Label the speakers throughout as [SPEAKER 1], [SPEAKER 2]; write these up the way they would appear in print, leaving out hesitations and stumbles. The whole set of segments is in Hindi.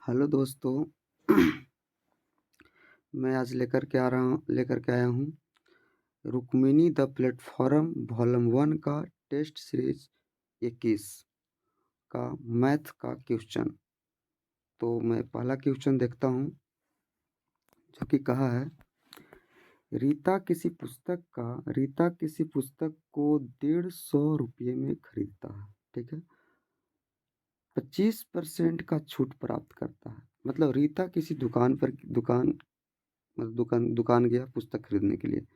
[SPEAKER 1] हेलो दोस्तों। मैं आज लेकर के आया हूँ रुक्मिणी द प्लेटफॉर्म वॉल्यूम 1 का टेस्ट सीरीज 21 का मैथ का क्वेश्चन। तो मैं पहला क्वेश्चन देखता हूँ जो कि कहा है रीता किसी पुस्तक को 150 रुपये में खरीदता है। ठीक है, 25% का छूट प्राप्त करता है। मतलब रीता किसी दुकान गया पुस्तक खरीदने के लिए।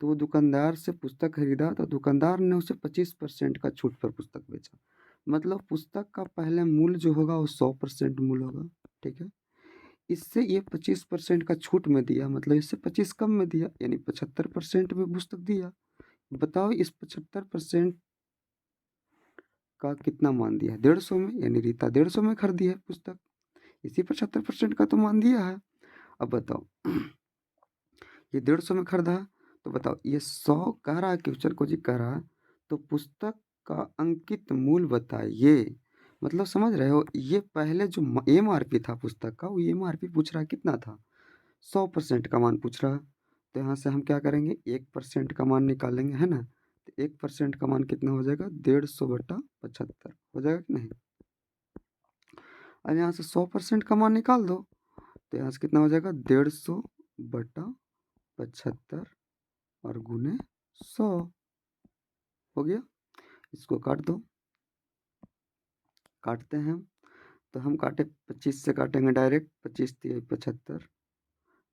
[SPEAKER 1] तो वो दुकानदार से पुस्तक खरीदा तो दुकानदार ने उसे 25% का छूट पर पुस्तक बेचा। मतलब पुस्तक का पहले मूल्य जो होगा वो 100% मूल्य होगा। ठीक है, इससे ये 25% का छूट में दिया, मतलब इससे 25 कम में दिया, यानी 75% में पुस्तक दिया। बताओ इस 75% का कितना मान दिया है? 150 में, यानी रीता 150 में खरीदी है पुस्तक, इसी 75% का तो मान दिया है। अब बताओ ये 150 में खरीदा है, तो बताओ ये 100 कह रहा है, क्वेश्चन को जी कह रहा है तो पुस्तक का अंकित मूल्य बताइए। मतलब समझ रहे हो, ये पहले जो MRP था पुस्तक का, वो MRP पूछ रहा है कितना था, 100% का मान पूछ रहा है। तो यहाँ से हम क्या करेंगे, 1% का मान निकालेंगे, है ना। तो 1% का मान कितना हो जाएगा, 150/75 हो जाएगा कि नहीं। अब यहाँ से 100% का मान निकाल दो, तो यहाँ से कितना हो जाएगा, 150/75 और गुने 100 हो गया। इसको काट दो, काटते हैं तो हम काटे 25 से काटेंगे डायरेक्ट, 25 तिया 75,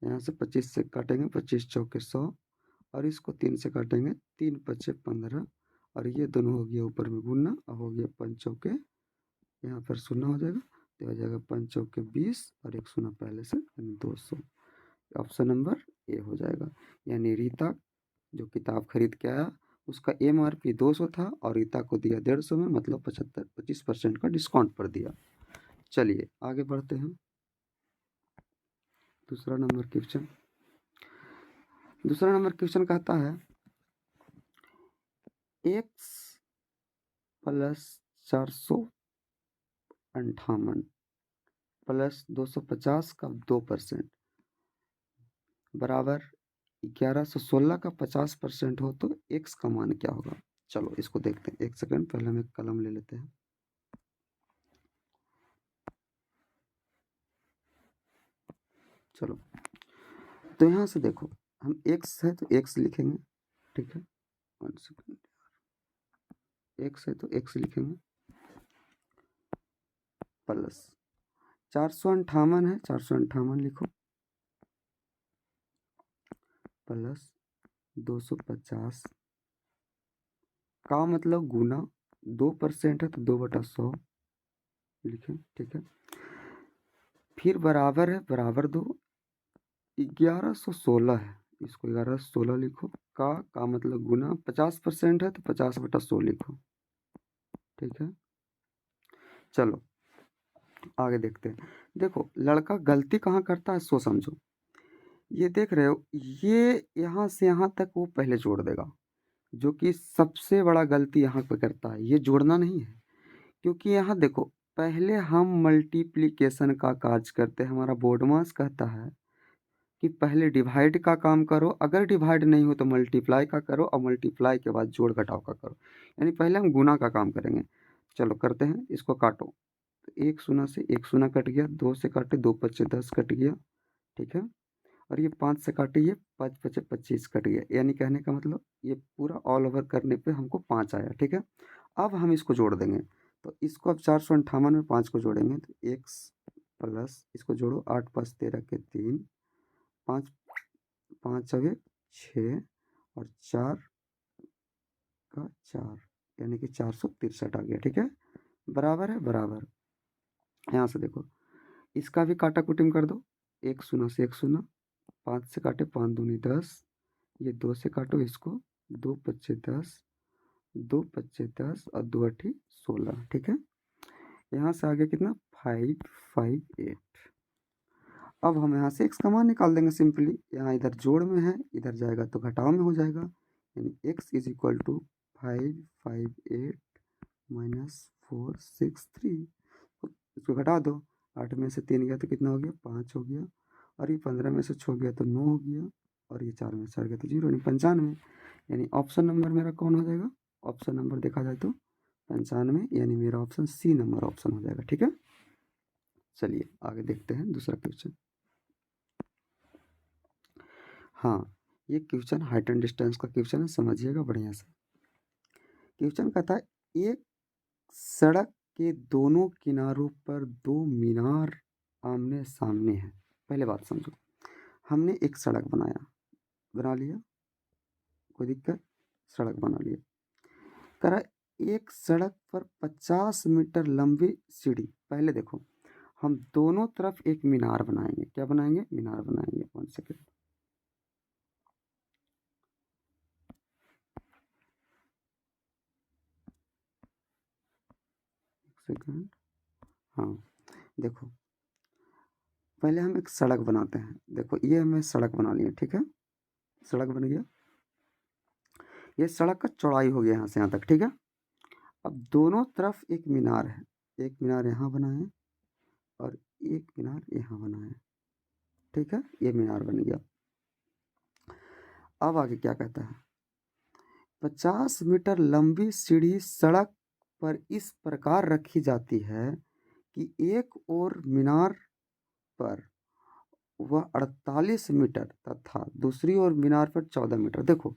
[SPEAKER 1] यहाँ से 25 से काटेंगे, 25 चौके 100 और इसको 3 से काटेंगे, 3 पचे 15 और ये दोनों हो गया ऊपर में गुना और हो गया 5 चौके, यहाँ पर शून्य हो जाएगा तो हो जाएगा 5 चौके 20 और एक शून्य पहले से, यानी 200। ऑप्शन नंबर ए हो जाएगा। यानी रीता जो किताब खरीद के आया उसका MRP 200 था और रीता को दिया 150 में, मतलब 25% का डिस्काउंट पर दिया। चलिए आगे बढ़ते हैं। दूसरा नंबर क्वेश्चन कहता है x प्लस 458 प्लस 250 का 2% बराबर 1116 का 50% हो तो x का मान क्या होगा। चलो इसको देखते हैं, एक सेकंड पहले हम एक कलम ले लेते हैं। चलो तो यहाँ से देखो, हम x है तो x लिखेंगे, ठीक है, 1 सेकंड, x है तो x लिखेंगे, प्लस 458 है, 458 लिखो, प्लस 250 का मतलब गुना 2% है तो 2/100 लिखें, ठीक है। फिर बराबर है, बराबर दो, 1116 है, इसको 1116 लिखो, का मतलब गुना 50% है तो 50/100 लिखो, ठीक है। चलो आगे देखते हैं। देखो लड़का गलती कहाँ करता है सो समझो। ये देख रहे हो, ये यहाँ से यहाँ तक वो पहले जोड़ देगा, जो कि सबसे बड़ा गलती यहाँ पे करता है, ये जोड़ना नहीं है। क्योंकि यहाँ देखो, पहले हम मल्टीप्लिकेशन का कार्य करते हैं, हमारा बोर्ड मास कहता है कि पहले डिवाइड का काम करो, अगर डिवाइड नहीं हो तो मल्टीप्लाई का करो और मल्टीप्लाई के बाद जोड़ घटाव का करो, यानी पहले हम गुना का काम करेंगे। चलो करते हैं, इसको काटो, तो एक शून्य से एक शून्य कट गया, 2 से काटे 2 पच्चे 10 कट गया, ठीक है। और ये 5 से काटे, ये 5 पचे 25 कट गया, यानी कहने का मतलब ये पूरा ऑल ओवर करने पे हमको 5 आया, ठीक है। अब हम इसको जोड़ देंगे, तो इसको अब 458 में 5 को जोड़ेंगे तो x प्लस इसको जोड़ो, 8 5 13 के 3, 5 5 चौके 6 और 4 का 4, यानी कि 463 आ गया, ठीक है। बराबर है, बराबर। यहाँ से देखो इसका भी काटा कुटिम कर दो, एक शून्य से एक शून्य, 5 से काटे 5 दूनी 10, ये 2 से काटो इसको, 2 पच्चे 10, 2 पच्चे 10 और 2 अठी 16, ठीक है। यहाँ से आगे कितना, 558। अब हम यहाँ से x का मान निकाल देंगे सिंपली, यहाँ इधर जोड़ में है, इधर जाएगा तो घटाव में हो जाएगा, यानी x is equal to 558 minus 463, इसको घटा दो, 8 में से 3 गया तो कितना हो गया, 5 हो गया। और ये 15 में से 6 गया तो 9 हो गया। और ये 4 में से 4 गया तो 0, यानी 95। यानी ऑप्शन नंबर मेरा कौन हो जाएगा, ऑप्शन नंबर देखा जाए तो 95, यानी मेरा ऑप्शन सी नंबर ऑप्शन हो जाएगा। ठीक है, चलिए आगे देखते हैं दूसरा क्वेश्चन। हाँ, ये क्वेश्चन हाइट एंड डिस्टेंस का क्वेश्चन है, समझिएगा बढ़िया से। क्वेश्चन कहता है एक सड़क के दोनों किनारों पर 2 मीनार आमने सामने हैं। पहले बात समझो, हमने एक सड़क बना लिया, कोई दिक्कत, सड़क बना लिया। करा एक सड़क पर 50 मीटर लंबी सीढ़ी। पहले देखो, हम दोनों तरफ एक मीनार बनाएंगे। क्या बनाएंगे, मीनार बनाएंगे। 1 सेकेंड, हाँ देखो, पहले हम एक सड़क बनाते हैं। देखो ये हमें सड़क बना लिया, ठीक है, सड़क बन गया। ये सड़क का चौड़ाई हो गया यहाँ से यहाँ तक, ठीक है। अब दोनों तरफ एक मीनार है, एक मीनार यहाँ बना है और एक मीनार यहाँ बना है, ठीक है, ये मीनार बन गया। अब आगे क्या कहता है, 50 मीटर लंबी सीढ़ी सड़क पर इस प्रकार रखी जाती है कि एक और मीनार पर वह 48 मीटर तथा दूसरी ओर मीनार पर 14 मीटर। देखो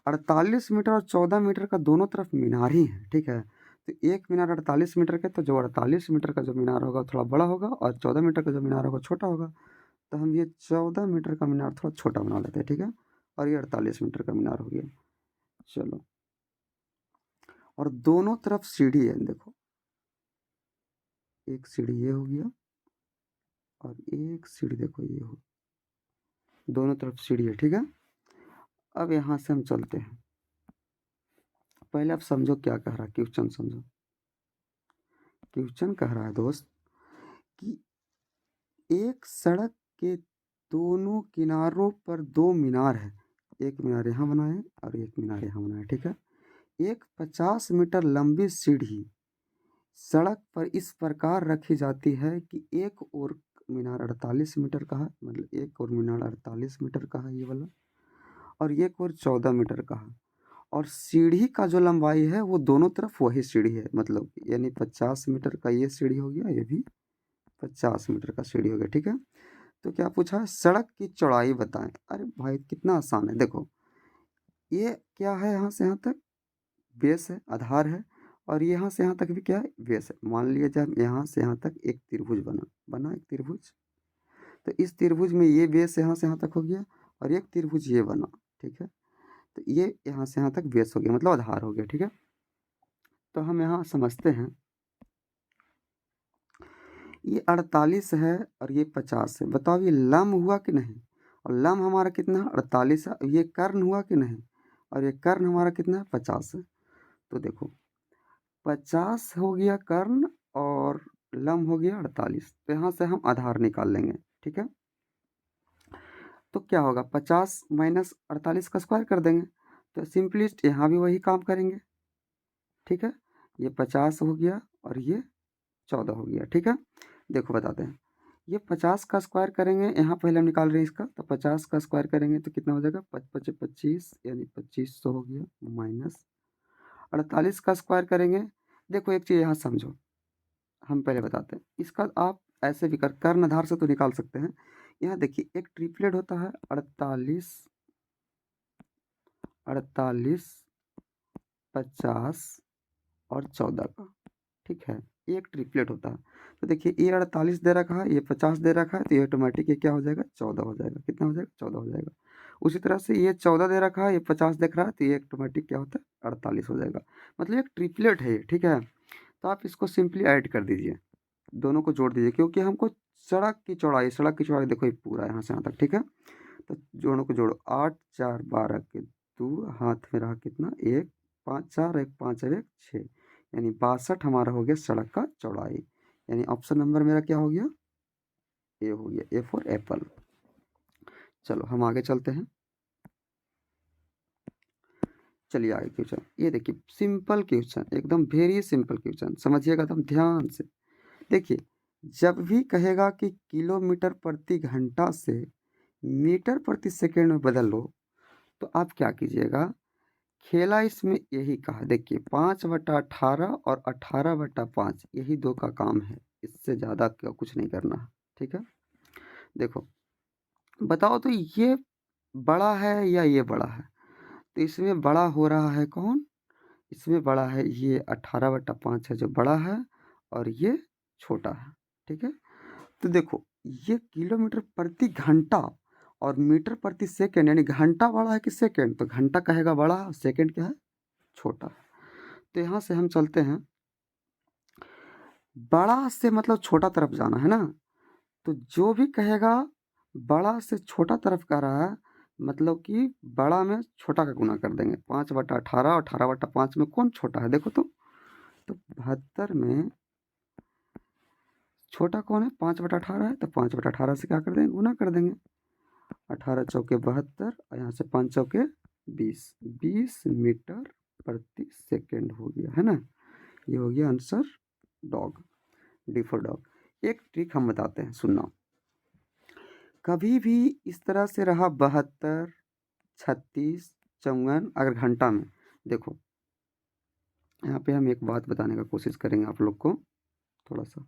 [SPEAKER 1] 48 मीटर और 14 मीटर का दोनों तरफ मीनार ही है, ठीक है। तो एक मीनार 48 मीटर का, तो जो 48 मीटर का जो मीनार होगा थोड़ा बड़ा होगा और 14 मीटर का जो मीनार होगा छोटा होगा। तो हम ये 14 मीटर का मीनार थोड़ा छोटा बना लेते हैं, ठीक है। और ये 48 मीटर का मीनार हो गया। चलो, और दोनों तरफ सीढ़ी है। देखो एक सीढ़ी ये हो गया और एक सीढ़ी देखो ये हो, दोनों तरफ सीढ़ी है, ठीक है। अब यहाँ से हम चलते हैं। पहले आप समझो क्या कह रहा है क्वेश्चन, समझो क्वेश्चन कह रहा है दोस्त कि एक सड़क के दोनों किनारों पर 2 मीनार है। एक मीनार यहाँ बना है और एक मीनार यहाँ बना है, ठीक है। एक 50 मीटर लंबी सीढ़ी सड़क पर इस प्रकार रखी जाती है कि एक और मीनार 48 मीटर का है, मतलब एक और मीनार 48 मीटर का है ये वाला, और एक और 14 मीटर का है। और सीढ़ी का जो लंबाई है वो दोनों तरफ वही सीढ़ी है, मतलब यानी 50 मीटर का ये सीढ़ी हो गया, ये भी 50 मीटर का सीढ़ी हो गया, ठीक है। तो क्या पूछा है, सड़क की चौड़ाई बताएं। अरे भाई कितना आसान है। देखो ये क्या है, यहाँ से यहाँ तक बेस है, आधार है, और यहाँ से यहाँ तक भी क्या है, बेस है। मान लिया जाए यहाँ से यहाँ तक एक त्रिभुज बना एक त्रिभुज। तो इस त्रिभुज में ये बेस यहाँ से यहाँ तक हो गया और एक त्रिभुज ये बना, ठीक है। तो ये यहाँ से यहाँ तक बेस हो गया, मतलब आधार हो गया, ठीक है। तो हम यहाँ समझते हैं, ये 48 है और ये 50 है। बताओ ये लंब हुआ कि नहीं, और लंब हमारा कितना है, 48 है। ये कर्ण हुआ कि नहीं, और ये कर्ण हमारा कितना है, 50 है। तो देखो 50 हो गया कर्ण और लंब हो गया 48। तो यहाँ से हम आधार निकाल लेंगे, ठीक है। तो क्या होगा, 50 माइनस 48 का स्क्वायर कर देंगे। तो सिंपलिस्ट यहाँ भी वही काम करेंगे, ठीक है। ये 50 हो गया और ये 14 हो गया, ठीक है। देखो बताते हैं, ये 50 का स्क्वायर करेंगे, यहाँ पहले हम निकाल रहे हैं इसका, तो 50 का स्क्वायर करेंगे तो कितना हो जाएगा, 25 यानी 2500 हो गया, माइनस 48 का स्क्वायर करेंगे। देखो एक चीज़ यहाँ समझो, हम पहले बताते हैं इसका, आप ऐसे भी कर्ण आधार से तो निकाल सकते हैं। यहाँ देखिए एक ट्रिपलेट होता है 48 48 50 और 14 का, ठीक है, ये एक ट्रिपलेट होता है। तो देखिए ये 48 दे रखा है, ये 50 दे रखा है, तो ये ऑटोमेटिक ये क्या हो जाएगा, 14 हो जाएगा। कितना हो जाएगा, 14 हो जाएगा। उसी तरह से ये 14 दे रखा है, ये 50 देख रहा है, तो ये ऑटोमेटिक क्या होता है, 48 हो जाएगा। मतलब एक ट्रिपलेट है ये, ठीक है। तो आप इसको सिंपली ऐड कर दीजिए, दोनों को जोड़ दीजिए, क्योंकि हमको सड़क की चौड़ाई देखो ये पूरा यहाँ से यहाँ तक, ठीक है। तो दोनों को जोड़ो, 8 4 12 के 2, हाथ में रहा कितना, 1 5 4 1 5 और 1 6, यानी 62 हमारा हो गया सड़क का चौड़ाई। यानी ऑप्शन नंबर मेरा क्या हो गया, ए हो गया, ए फॉर एप्पल। चलो हम आगे चलते हैं। चलिए आगे क्वेश्चन, ये देखिए सिंपल क्वेश्चन, एकदम वेरी सिंपल क्वेश्चन, समझिएगा एकदम ध्यान से। देखिए जब भी कहेगा कि किलोमीटर प्रति घंटा से मीटर प्रति सेकंड में बदल लो, तो आप क्या कीजिएगा, खेला इसमें यही कहा, देखिए 5/18 और 18/5 यही दो का काम है, इससे ज़्यादा क्या कुछ नहीं करना है। ठीक है, देखो बताओ तो ये बड़ा है या ये बड़ा है? तो इसमें बड़ा हो रहा है कौन? इसमें बड़ा है ये 18/5 है जो बड़ा है, और ये छोटा है। ठीक है, तो देखो ये किलोमीटर प्रति घंटा और मीटर प्रति सेकंड, यानी घंटा बड़ा है कि सेकंड, तो घंटा कहेगा बड़ा, सेकंड क्या है, छोटा है। तो यहाँ से हम चलते हैं, बड़ा से मतलब छोटा तरफ जाना है ना, तो जो भी कहेगा बड़ा से छोटा तरफ कह रहा है, मतलब कि बड़ा में छोटा का गुना कर देंगे। 5/18 और 18/5 में कौन छोटा है, देखो तो 72 में छोटा कौन है, 5/18 है, तो 5/18 से क्या कर देंगे, गुना कर देंगे। 18 चौके 72 और यहाँ से 5 चौके 20 मीटर प्रति सेकंड हो गया, है ना। ये हो गया answer dog, D for dog. एक ट्रिक हम बताते हैं, सुनना। कभी भी इस तरह से रहा 72, 36, 54, अगर घंटा में, देखो यहाँ पे हम एक बात बताने का कोशिश करेंगे, आप लोग को थोड़ा सा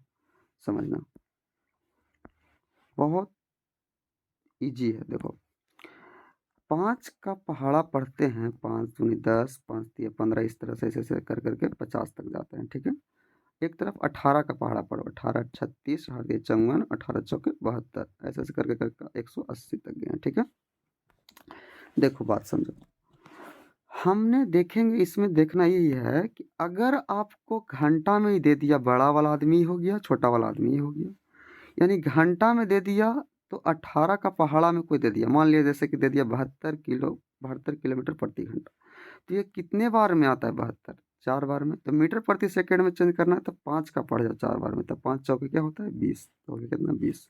[SPEAKER 1] समझना, बहुत इजी है। देखो 5 का पहाड़ा पढ़ते हैं, 5 दूनी 10, 5 तिया 15, इस तरह से ऐसे ऐसे कर करके 50 तक जाते हैं। ठीक है, एक तरफ 18 का पहाड़ा पढ़ो, 18 36, 18 54, 18 चौके 72, ऐसे ऐसे करके करके 180 तक गए हैं। ठीक है, देखो बात समझो, हमने देखेंगे इसमें देखना यही है कि अगर आपको घंटा में ही दे दिया, बड़ा वाला आदमी हो गया, छोटा वाला आदमी हो गया, यानी घंटा में दे दिया तो 18 का पहाड़ा में कोई दे दिया, मान लिया जैसे कि दे दिया 72 किलोमीटर प्रति घंटा, तो ये कितने बार में आता है 72, 4 बार में। तो मीटर प्रति सेकंड में चेंज करना है तो 5 का पड़ जाए 4 बार में, तो 5 चौके क्या होता है 20, तो हो गया कितना 20।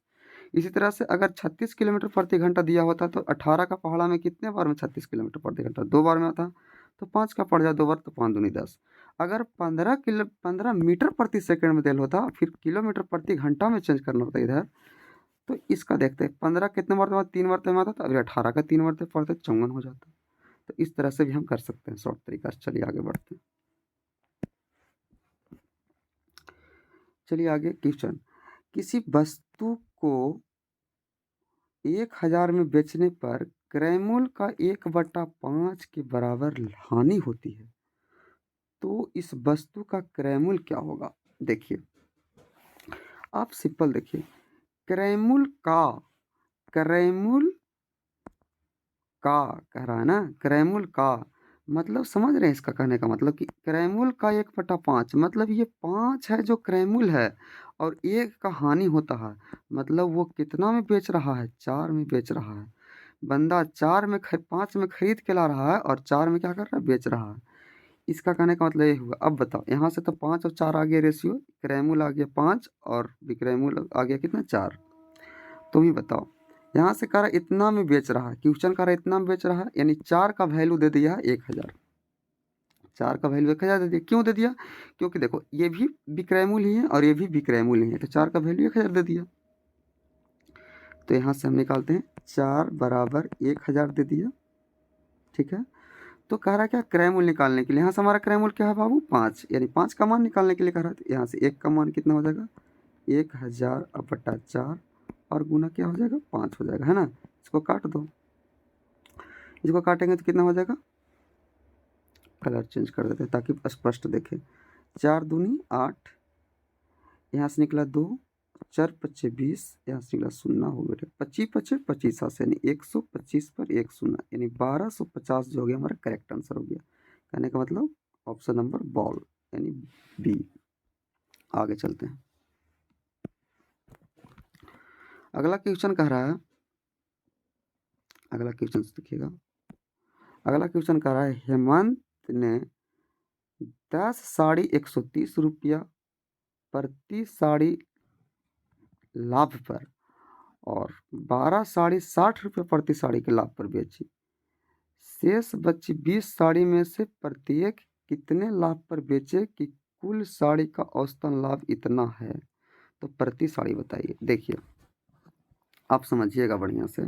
[SPEAKER 1] इसी तरह से अगर 36 किलोमीटर प्रति घंटा दिया होता तो 18 का पहाड़ा में कितने बार में 36 किलोमीटर प्रति घंटा, 2 बार में आता, तो 5 का पड़ जाए 2 बार, तो 5 दूनी 10। अगर 15 मीटर प्रति सेकंड में दिया होता, फिर किलोमीटर प्रति घंटा में चेंज करना होता इधर, तो इसका देखते हैं 15 कितने मरतबा, 3 मरतबा आता, तो अभी 18 का 3 मरतबा पड़ता, 54 हो जाता। तो इस तरह से भी हम कर सकते हैं शॉर्ट तरीका से। चलिए आगे बढ़ते हैं, चलिए आगे क्वेश्चन, किसी वस्तु को 1000 में बेचने पर क्रय मूल्य का 1/5 के बराबर हानि होती है, तो इस वस्तु का क्रय मूल्य क्या होगा। देखिए आप सिंपल देखिए, क्रय मूल्य का, क्रय मूल्य का कह रहा है ना, क्रय मूल्य का मतलब समझ रहे हैं, इसका कहने का मतलब कि क्रय मूल्य का 1/5, मतलब ये 5 है जो क्रय मूल्य है, और 1 का हानि होता है, मतलब वो कितना में बेच रहा है, 4 में बेच रहा है। बंदा 5 में खरीद के ला रहा है और 4 में क्या कर रहा है, बेच रहा है। इसका कहने का मतलब ये हुआ। अब बताओ यहाँ से तो 5 और 4 आ गया रेशियो, क्रय मूल्य आ गया 5 और विक्रय मूल्य आ गया कितना, 4। तुम ही बताओ, यहाँ से कह रहा है इतना में बेच रहा है, क्वेश्चन कह रहा है इतना में बेच रहा है, यानी 4 का वैल्यू दे दिया है 1000, 4 का वैल्यू 1000 दे दिया। क्यों दे दिया, क्योंकि देखो ये भी विक्रय मूल्य ही है और ये भी विक्रय मूल्य ही है, तो 4 का वैल्यू 1000 दे दिया। तो यहाँ से हम निकालते हैं 4 बराबर 1000 दे दिया। ठीक है, तो कह रहा है क्या, क्रय मूल्य निकालने के लिए, यहाँ से हमारा क्रय मूल्य क्या है बाबू, 5, यानी 5 का मान निकालने के लिए कह रहा है। यहाँ से 1 का मान कितना हो जाएगा, 1000/4, और गुना क्या हो जाएगा, 5 हो जाएगा, है ना। इसको काट दो, इसको काटेंगे तो कितना हो जाएगा, कलर चेंज कर देते हैं ताकि स्पष्ट देखें। 4 दूनी 8, यहाँ से निकला 2, 4 पच्चे 20, यहाँ से निकला 0 हो गया, 25 पच्चे 25, यानी 125 पर 1 0, यानी 1250 जो हो गया हमारा करेक्ट आंसर हो गया। कहने का मतलब ऑप्शन नंबर बॉल, यानी बी। आगे चलते हैं, अगला क्वेश्चन कह रहा है, अगला क्वेश्चन देखिएगा, अगला क्वेश्चन कह रहा है हेमंत ने 10 साड़ी 130 रुपया प्रति साड़ी लाभ पर और 12 साड़ी 60 रुपये प्रति साड़ी के लाभ पर बेची, शेष बची 20 साड़ी में से प्रत्येक कितने लाभ पर बेचे कि कुल साड़ी का औसतन लाभ इतना है। तो प्रति साड़ी बताइए। देखिए आप समझिएगा बढ़िया से,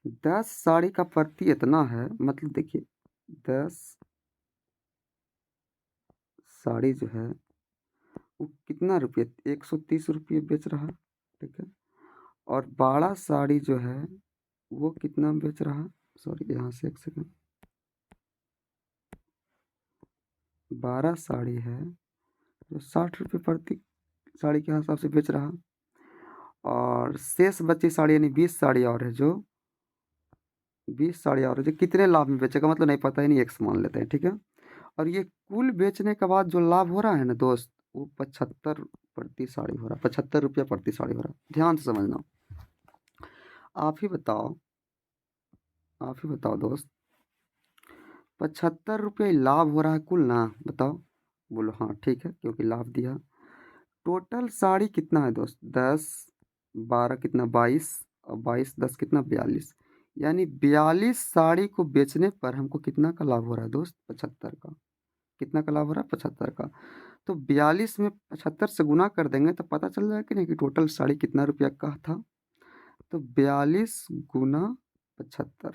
[SPEAKER 1] 10 साड़ी का प्रति इतना है, मतलब देखिए 10 साड़ी जो है वो कितना रुपये, 130 रुपये बेच रहा है, ठीक है। और 12 साड़ी जो है वो कितना बेच रहा है, सॉरी यहाँ से एक सेकंड, 12 साड़ी है जो 60 रुपये प्रति साड़ी के हिसाब से बेच रहा, और शेष बची साड़ी यानी 20 साड़ी और है जो 20 साड़ी और है जो कितने लाभ में बेचेगा, मतलब नहीं पता ही नहीं, एक्स मान लेते हैं, ठीक है। और ये कुल बेचने के बाद जो लाभ हो रहा है ना दोस्त, वो 75 प्रति साड़ी हो रहा है, 75 रुपया प्रति साड़ी हो रहा है। ध्यान से समझना। आप ही बताओ, आप ही बताओ दोस्त, 75 रुपये लाभ हो रहा है कुल ना, बताओ। बोलो हाँ ठीक है, क्योंकि लाभ दिया। टोटल साड़ी कितना है दोस्त, 10 12 कितना 22, और 22 10 कितना 42, यानी 42 साड़ी को बेचने पर हमको कितना का लाभ हो रहा है दोस्त, 75 का। कितना का लाभ हो रहा है, 75 का। तो 42 में 75 से गुना कर देंगे तो पता चल जाएगा कि नहीं कि टोटल साड़ी कितना रुपया का था। तो 42 गुना 75,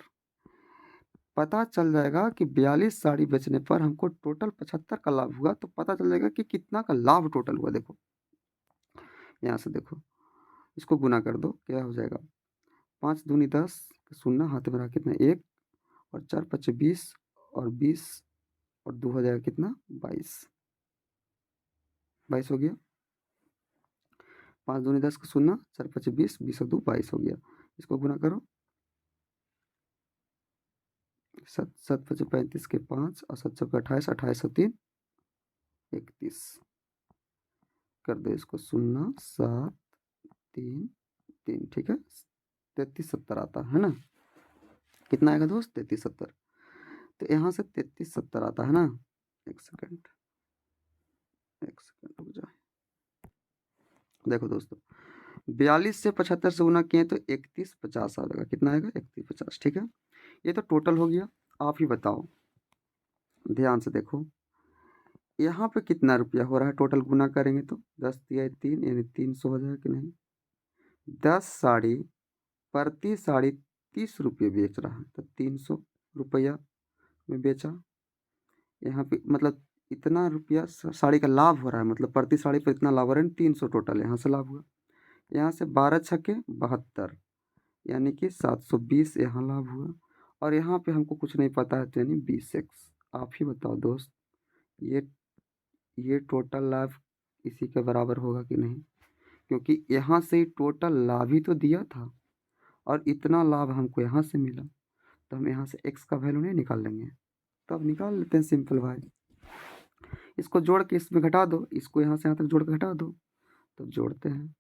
[SPEAKER 1] पता चल जाएगा कि 42 साड़ी बेचने पर हमको टोटल 75 का लाभ हुआ। तो पता चल जाएगा कि कितना का लाभ टोटल हुआ। देखो यहाँ से देखो, इसको गुना कर दो, क्या हो जाएगा, 5 दूनी 10, शून्य हाथ में रहा कितना 1, और 4 5 20, और 20 और 2 हो जाएगा कितना 22, 22 हो गया। 5 दूनी 10 का शून्य, 4 5 20, 20 और 2 22 हो गया। इसको गुना करो, 7 7 5 35 के 5, और 7 7 28, 28 और 3 31, कर दो इसको, 0 7 3 3, ठीक है। 33 70 आता है ना, कितना आएगा दोस्त, 33 70। तो यहाँ से 33 70 आता है ना। एक सेकंड, एक सेकंड रुक जाए। देखो दोस्तों, 42 से 75 से गुना किए तो 31 50 आ जाएगा। कितना आएगा, 31 50, ठीक है। ये तो टोटल हो गया। आप ही बताओ, ध्यान से देखो, यहाँ पे कितना रुपया हो रहा है टोटल, गुना करेंगे तो 10 दिया 3 यानी 300 हो जाएगा कि नहीं। 10 साड़ी प्रति साड़ी 30 रुपये बेच रहा है, तो 300 रुपया में बेचा। यहाँ पे मतलब इतना रुपया साड़ी का लाभ हो रहा है, मतलब प्रति साड़ी पर इतना लाभ हो रहा है, 300 टोटल यहाँ से लाभ हुआ। यहाँ से 12 छक्के 72, यानी कि 720 यहाँ लाभ हुआ। और यहाँ पे हमको कुछ नहीं पता है, तो यानी 20x। आप ही बताओ दोस्त, ये ये टोटल लाभ इसी के बराबर होगा कि नहीं, क्योंकि यहाँ से ही टोटल लाभ ही तो दिया था, और इतना लाभ हमको यहाँ से मिला। तो हम यहाँ से x का वैल्यू नहीं निकाल लेंगे, तो अब निकाल लेते हैं सिंपल भाई। इसको जोड़ के इसमें घटा दो, इसको यहाँ से यहाँ तक जोड़ के घटा दो, तो जोड़ते हैं।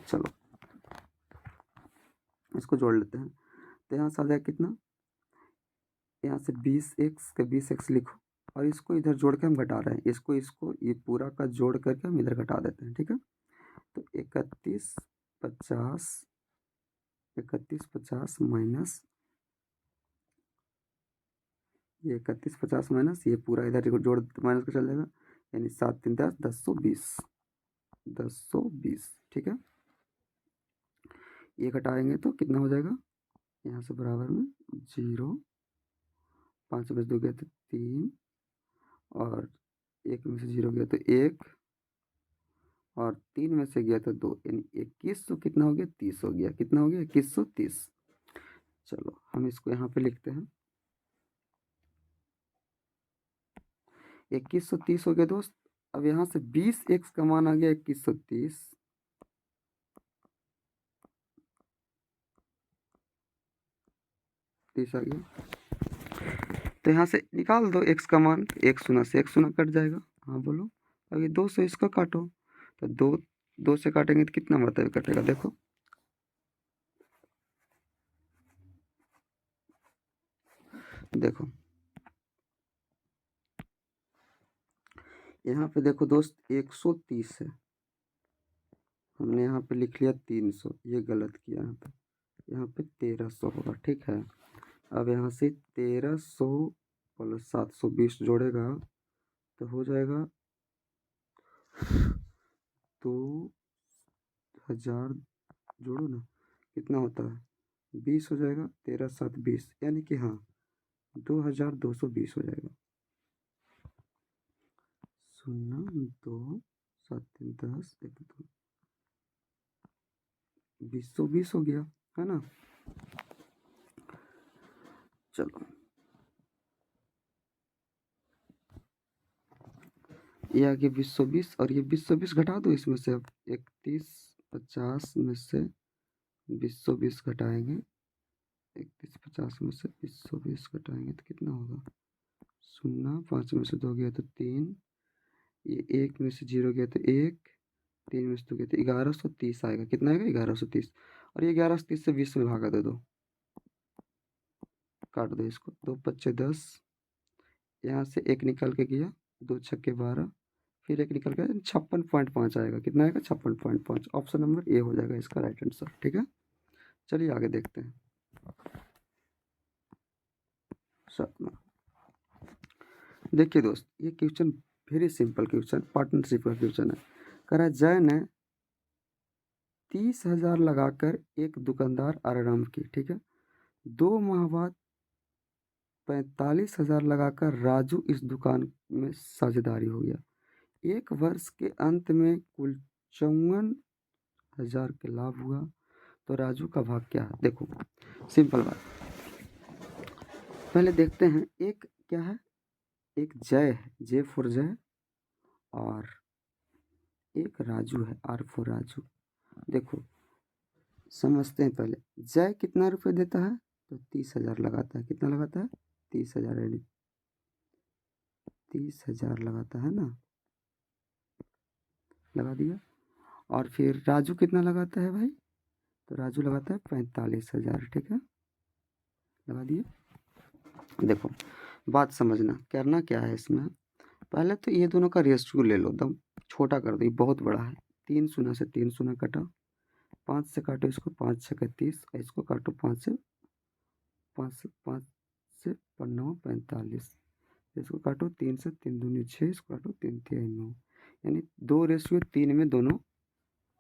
[SPEAKER 1] चलो इसको जोड़ लेते हैं, तो यहाँ से आ जाएगा कितना, यहाँ से 20x के 20x लिखो, और इसको इधर जोड़ के हम घटा रहे हैं, इसको इसको ये पूरा का जोड़ करके हम इधर घटा देते हैं, ठीक है। तो 31 50 माइनस ये 31 50 माइनस ये पूरा इधर जोड़ माइनस का चल जाएगा, यानी 7 3 10 1020, 1020, ठीक है। ये घटाएंगे तो कितना हो जाएगा, यहाँ से बराबर में 0, 5 बच 2 गया तो 3, और 1 में से 0 गया तो 1, और 3 में से गया तो 2, यानी 2100 कितना हो गया, 30 हो गया। कितना हो गया, 2130। चलो हम इसको यहाँ पे लिखते हैं, 2130 हो गया दोस्त। अब यहाँ से 20x का मान आ गया 2130, आ गया। तो यहाँ से निकाल दो x का मान, एक शून्य से एक शून्य कट जाएगा। हाँ बोलो, अब ये 2 से इसका काटो, तो 2 से काटेंगे तो कितना मतलब कटेगा, देखो देखो यहाँ पे देखो दोस्त, 130 है, हमने यहाँ पे लिख लिया 300, ये गलत किया। यहाँ पे 1300 होगा, ठीक है। अब यहाँ से 1300 प्लस 720 जोड़ेगा तो हो जाएगा 2000 जोड़ो ना, कितना होता है 20 हो जाएगा, 13 7 20, यानी कि हाँ 2220 हो जाएगा। 0 2 7 3 10 1 2 20 हो गया, है ना। चलो ये आ गया 20 और ये 20 घटा दो इसमें से। अब 31 50 में से 20 घटाएंगे, 31 50 में से 20 घटाएंगे तो कितना होगा, 0 5 में से 2 गया तो 3, ये 1 में से 0 गया तो 1, 3 में से 2 गया तो 1130 आएगा। कितना आएगा 1130, और ये 1130 से 20 में भागा दे दो, काट दो इसको, 2 5 10, यहाँ से 1 निकल के गया, 2 छक्के 12, फिर 1 निकल गया 56.5 आएगा। कितना आएगा 56.5। ऑप्शन नंबर ए हो जाएगा इसका राइट आंसर। ठीक है, चलिए आगे देखते हैं। 7वां, देखिए दोस्त ये question very simple question, partnership का क्वेश्चन है। कह रहा है जय ने 30,000 लगाकर एक दुकानदार आरंभ की, ठीक है। 2 माह बाद 45,000 लगाकर राजू इस दुकान में साझेदारी हो गया। 1 वर्ष के अंत में कुल 54,000 के लाभ हुआ, तो राजू का भाग क्या है। देखो सिंपल बात, पहले देखते हैं। एक क्या है, एक जय है, जे फॉर जय, और एक राजू है, आर फॉर राजू। देखो समझते हैं पहले, जय कितना रुपए देता है, तो 30,000 लगाता है। कितना लगाता है 30,000, यानी 30,000 लगाता है ना, लगा दिया। और फिर राजू कितना लगाता है भाई, तो राजू लगाता है 45,000, ठीक है, लगा दिया। देखो बात समझना, करना क्या है इसमें, पहले तो ये दोनों का रेशियो ले लो, एकदम छोटा कर दो, ये बहुत बड़ा है। 3 शून्य से 3 शून्य कटा, 5 से काटो इसको, 5 6 30, इसको काटो 5 से 9 45, इसको काटो 3 से 3 दूनी 6, इसको काटो 3 3 9, यानी 2:3 में दोनों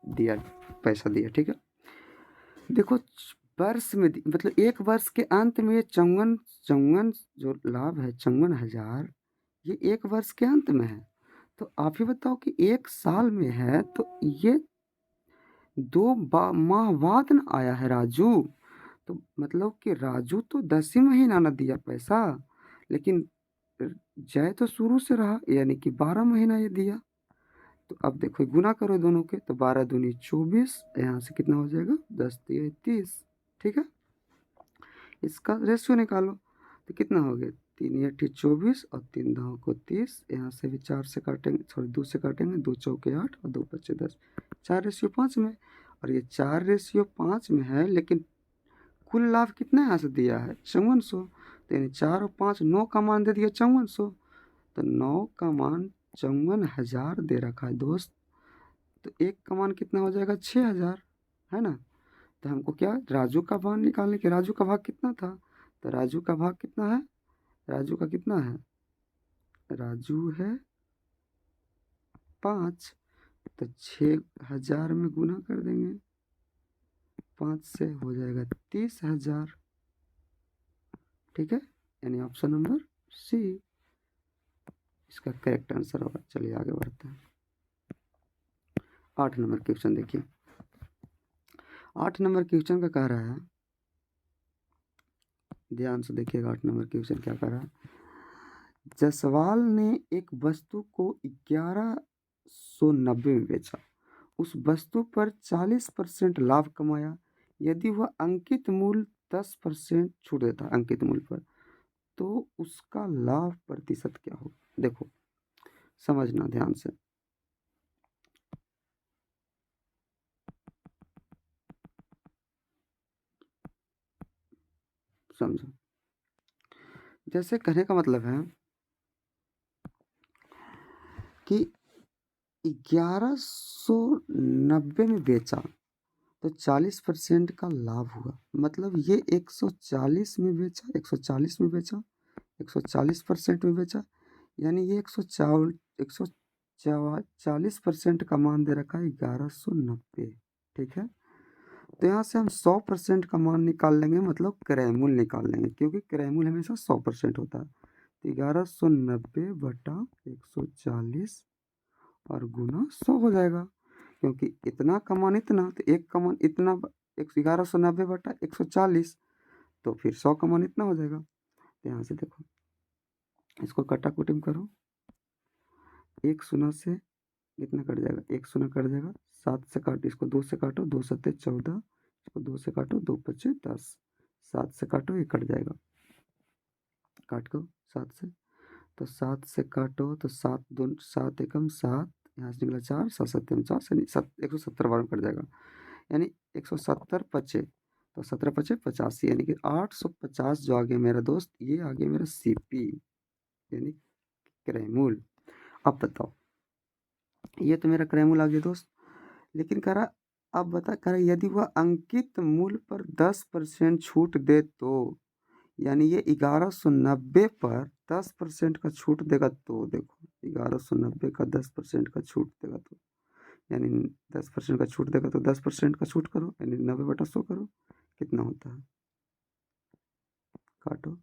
[SPEAKER 1] दिया, पैसा दिया, ठीक है। देखो वर्ष में मतलब 1 वर्ष के अंत में ये 54 जो लाभ है 54,000, ये 1 वर्ष के अंत में है। तो आप ही बताओ कि 1 साल में है तो ये 2 माह बाद न आया है राजू। तो मतलब कि राजू तो 10 ही महीना न दिया पैसा, लेकिन जय तो शुरू से रहा, यानी कि 12 महीना ये दिया। तो अब देखो गुना करो दोनों के, तो 12 दूनी 24, यहाँ से कितना हो जाएगा 10 3 30, ठीक है। इसका रेशियो निकालो, तो कितना हो गया 3 8 24 और 3 9 को 30, यहाँ से भी 4 से काटेंगे, सॉरी 2 से काटेंगे, 2 चौके 8 और 2 5 10, 4:5 में। और ये 4:5 में है, लेकिन कुल लाभ कितना यहाँ से दिया है 5400, तो यानी 4 और 5 9 का मान दे दिया 5400, तो 9 का मान 54,000 दे रखा है दोस्त। तो 1 का मान कितना हो जाएगा 6,000, है ना। तो हमको क्या राजू का मान निकालने के, राजू का भाग कितना था, तो राजू का भाग कितना है, राजू का कितना है, राजू है 5, तो 6,000 में गुना कर देंगे 5 से, हो जाएगा 30,000, ठीक है, यानी ऑप्शन नंबर सी इसका करेक्ट आंसर होगा। चलिए आगे बढ़ते हैं। 8 नंबर क्वेश्चन देखिए, 8 नंबर क्वेश्चन का कह रहा है, ध्यान से देखिएगा 8 नंबर क्वेश्चन क्या कह रहा है। जसवाल ने एक वस्तु को 1190 में बेचा, उस वस्तु पर 40% लाभ कमाया। यदि वह अंकित मूल्य 10% छूट देता अंकित मूल्य पर, तो उसका लाभ प्रतिशत क्या होगा। देखो समझना ध्यान से, समझो। जैसे कहने का मतलब है कि 1190 में बेचा तो 40% का लाभ हुआ, मतलब ये 140 में बेचा, 140 में बेचा, 140% में बेचा, यानी ये 140 40% का मान दे रखा है 1190। ठीक है, तो यहाँ से हम 100% का मान निकाल लेंगे, मतलब क्रयमूल निकाल लेंगे, क्योंकि क्रयमूल हमेशा 100% होता है। तो 1190 बटा 140 और गुना 100 हो जाएगा, क्योंकि इतना का मान इतना, तो एक का मान इतना, 1190 बटा 140, तो फिर 100 का मान इतना हो जाएगा। तो यहाँ से देखो, इसको कटा कुटिम करो, एक शून्य से कितना कट जाएगा, एक शून्य कट जाएगा, 7 से काटो, इसको 2 से काटो, 2 सत्ते 14, इसको 2 से काटो, 2 पचे 10, 7 से काटो, ये कट जाएगा, काट को 7 से, तो 7 से काटो तो 7 2 7 एकम 7, यहाँ से निकला 4, 7 सत्ते 49, यानी 170 बार में कट जाएगा, यानी 170 पचे, तो 17 पचे 85, यानी कि 850 जो आ गया मेरा दोस्त, ये आ गया मेरा सीपी यानी क्रयमूल। अब बताओ, ये तो मेरा क्रयमूल आ गया दोस्त, लेकिन कह रहा, अब बता, कह रहा यदि वह अंकित मूल्य पर 10% छूट दे तो, यानी ये 1190 पर 10% का छूट देगा, तो देखो 1190 का 10% का छूट देगा, तो यानी 10% का छूट देगा, तो 10% का छूट करो, यानी 90/100 करो, कितना होता है, काटो,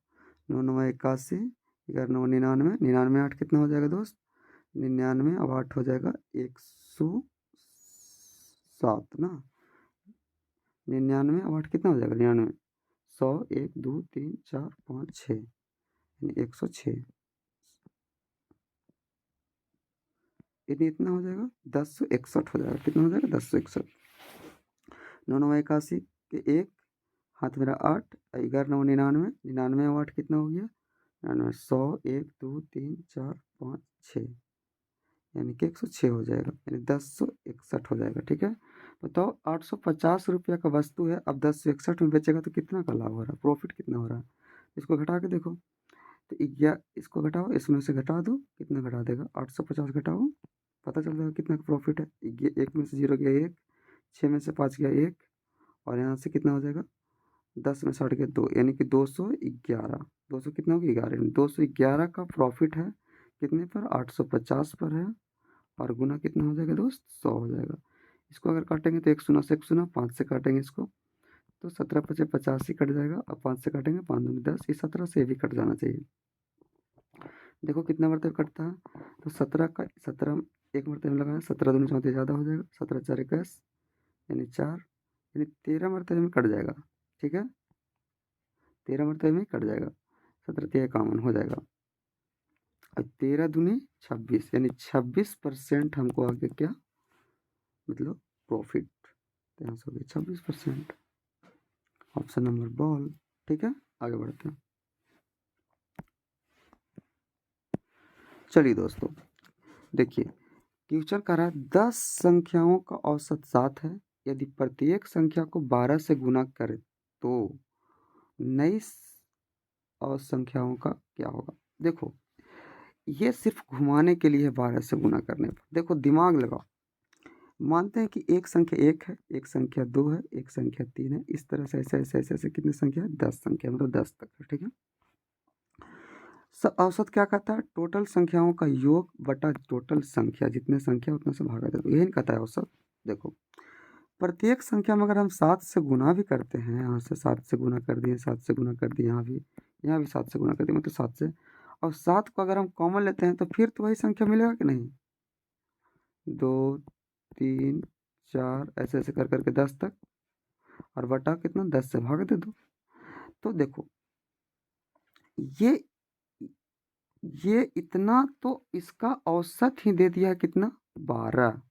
[SPEAKER 1] 9 9 81, 11 9 99, 99 8 कितना हो जाएगा दोस्त, 99, अब 8 हो जाएगा 107 ना, 99 अब 8 कितना हो जाएगा, 99, 100, 1 2 3 4 5 6, यानी 106, यानी इतना हो जाएगा 1061 हो जाएगा, कितना हो जाएगा 1061, 9 9 81 के एक हाथ मेरा 8, 11 9 99, 99 और 8 कितना हो गया 99, 100, 1 2 3 4 5 6, यानी कि 106 हो जाएगा, यानी 1061 हो जाएगा। ठीक है, बताओ 850 रुपया का वस्तु है, अब 1061 में बेचेगा तो कितना का लाभ हो रहा है, प्रॉफिट कितना हो रहा है, इसको घटा के देखो, तो इसको घटाओ, इसमें से घटा दो, कितना घटा देगा, 850 घटाओ, पता चल जाएगा कितना का प्रॉफिट है। एक में से 0 गया 1, 6 में से 5 गया 1, और यहाँ से कितना हो जाएगा, 10 में 60 गया 2, यानी कि 211, 200 कितना हो गया 11, यानी 211 का प्रॉफिट है, कितने पर, 850 पर है, और गुना कितना हो जाएगा दोस्त, 100 हो जाएगा। इसको अगर काटेंगे तो 1 शून्य से 1 शून्य, 5 से काटेंगे इसको तो 17 पचे 85 कट जाएगा, अब 5 से काटेंगे 5 दूनी 10, इस 17 से भी कट जाना चाहिए। देखो कितना मरतबे कटता है, तो 17 का 17 एक मरतबे में लगाया, 17 दूनी 34 ज़्यादा हो जाएगा, 17 4 21, यानी 4, यानी 13 मरतबे में कट जाएगा। ठीक है, 13 मरतबे में कट जाएगा, 17 3 51 हो जाएगा, और 13 दूनी 26, यानी 26% हमको आगे क्या मतलब प्रॉफिट, तो यहाँ से हो गया 26%, ऑप्शन नंबर बॉल। ठीक है, आगे बढ़ते हैं। चलिए दोस्तों, देखिए क्वेश्चन कर रहा है 10 संख्याओं का औसत 7 है, यदि प्रत्येक संख्या को 12 से गुना करें तो नई और संख्याओं का क्या होगा। देखो ये सिर्फ घुमाने के लिए 12 से गुना करने पर, देखो दिमाग लगाओ, मानते हैं कि एक संख्या 1 है, एक संख्या 2 है, एक संख्या 3 है, इस तरह से ऐसे ऐसे ऐसे ऐसे कितनी संख्या है, 10 संख्या, मतलब 10 तक है। ठीक है, औसत क्या कहता है, टोटल संख्याओं का योग बटा टोटल संख्या, जितने संख्या उतने से भागा देते, यही कहता है औसत। देखो प्रत्येक संख्या में अगर हम 7 से गुना भी करते हैं, यहाँ से 7 से गुना कर दिए, 7 से गुना कर दिए, यहाँ भी 7 से गुना कर दिए, मतलब 7 से, और 7 को अगर हम कॉमन लेते हैं तो फिर तो वही संख्या मिलेगा कि नहीं, 2 3 4 ऐसे ऐसे कर करके 10 तक, और बटा कितना 10 से भाग दे दो। तो देखो ये इतना, तो इसका औसत ही दे दिया है कितना 12,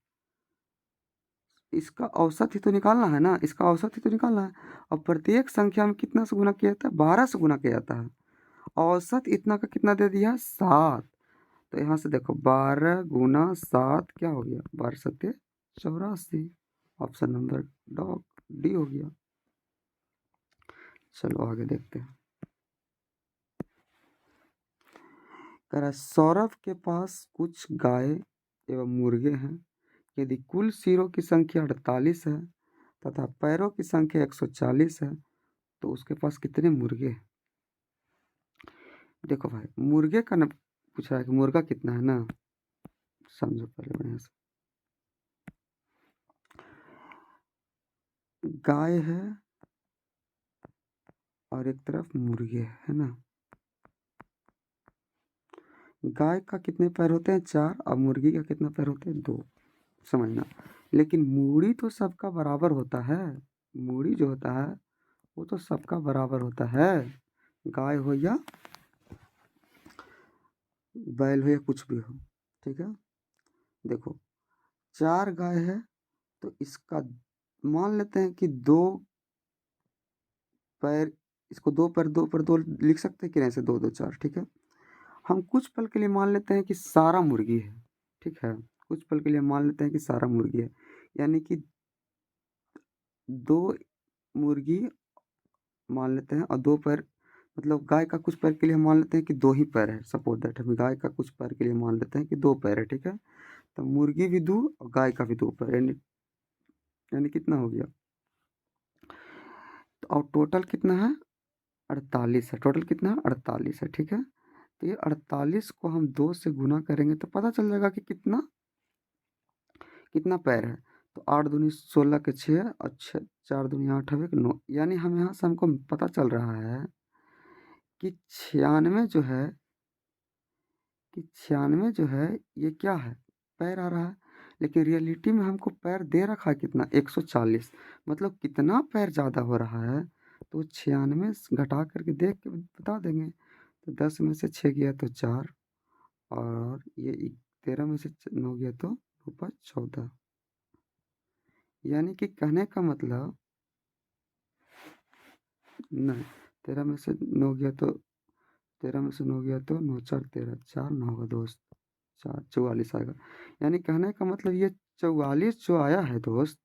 [SPEAKER 1] इसका औसत ही तो निकालना है ना, इसका औसत ही तो निकालना है, और प्रत्येक संख्या में कितना से गुना किया जाता है, 12 से गुना किया जाता है, औसत इतना का कितना दे दिया 7, तो यहाँ से देखो 12 गुना 7 क्या हो गया, 12 सत्ते 84, ऑप्शन नंबर डॉग डी हो गया। चलो आगे देखते हैं। कह रहा है सौरभ के पास कुछ गाय एवं मुर्गे हैं, यदि कुल सिरों की संख्या 48 है तथा पैरों की संख्या 140 है तो उसके पास कितने मुर्गे हैं। देखो भाई मुर्गे का न पूछ रहा है कि मुर्गा कितना है ना, समझो पहले बढ़िया से। गाय है और एक तरफ मुर्गी है ना। गाय का कितने पैर होते हैं? 4। और मुर्गी का कितना पैर होते हैं? 2। समझना। लेकिन मूड़ी तो सबका बराबर होता है। मूड़ी जो होता है वो तो सबका बराबर होता है, गाय हो या बैल हो या कुछ भी हो। ठीक है, देखो 4 गाय है तो इसका मान लेते हैं कि 2 पैर, इसको 2 पैर 2 पैर 2 लिख सकते हैं कि नहीं से 2 2 4। ठीक है, हम कुछ पल के लिए मान लेते हैं कि सारा मुर्गी है। ठीक है, कुछ पल के लिए मान लेते हैं कि सारा मुर्गी है, यानी कि 2 मुर्गी मान लेते हैं और 2 पैर, मतलब गाय का कुछ पैर के लिए हम मान लेते हैं कि 2 ही पैर है। सपोज दैट हम गाय का कुछ पैर के लिए मान लेते हैं कि 2 पैर है। ठीक है, तो मुर्गी भी 2 और गाय का भी 2 पैर, यानी कितना हो गया? तो और टोटल कितना है? 48 है। टोटल कितना है? 48 है। ठीक है, तो ये 48 को हम 2 से गुना करेंगे तो पता चल जाएगा कि कितना कितना पैर है। तो 8 दूनी 16 के 6 और 6 4 दूनी 8 है 9, यानी हम यहाँ से हमको पता चल रहा है कि 96 जो है, कि 96 जो है ये क्या है? पैर आ रहा है। लेकिन रियलिटी में हमको पैर दे रखा है कितना? 140। मतलब कितना पैर ज़्यादा हो रहा है? तो 96 घटा करके देख के बता देंगे। तो 10 में से 6 गया तो 4, और ये 13 में से 9 गया तो 14। यानी कि कहने का मतलब, नहीं 13 में से 9 गया तो 13 में से 9 गया तो 9 4 13, 4 9 होगा दोस्त, 4 44 आएगा। यानी कहने का मतलब ये 44 जो आया है दोस्त,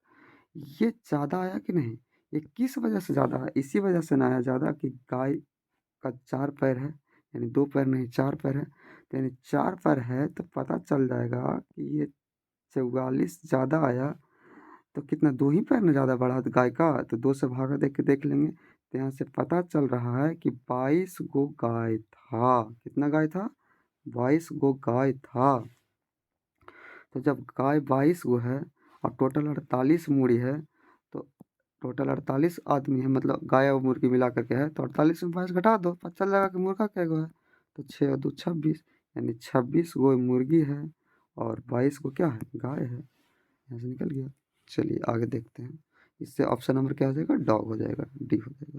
[SPEAKER 1] ये ज़्यादा आया कि नहीं? ये किस वजह से ज़्यादा है? इसी वजह से ना आया ज़्यादा कि गाय का 4 पैर है, यानी 2 पैर नहीं 4 पैर है। तो यानी 4 पैर है तो पता चल जाएगा कि ये 44 ज़्यादा आया। तो कितना? 2 ही पैर ना ज़्यादा बढ़ा गाय का, तो 2 से भागा देख के देख लेंगे। तो यहाँ से पता चल रहा है कि 22 गो गाय था। कितना गाय था? 22 गो गाय था। तो जब गाय 22 गो है और टोटल 48 मूड़ी है, तो टोटल 48 आदमी है, मतलब गाय और मुर्गी मिला करके है, तो 48 में 22 घटा दो, पता चल जाएगा कि मुर्गा कै गो है। तो 6 और 2 26, यानी 26 गो मुर्गी है और 22 गो क्या है? गाय है। यहाँ से निकल गया। चलिए आगे देखते हैं। इससे ऑप्शन नंबर क्या हो जाएगा? डॉग हो जाएगा, डी हो जाएगा।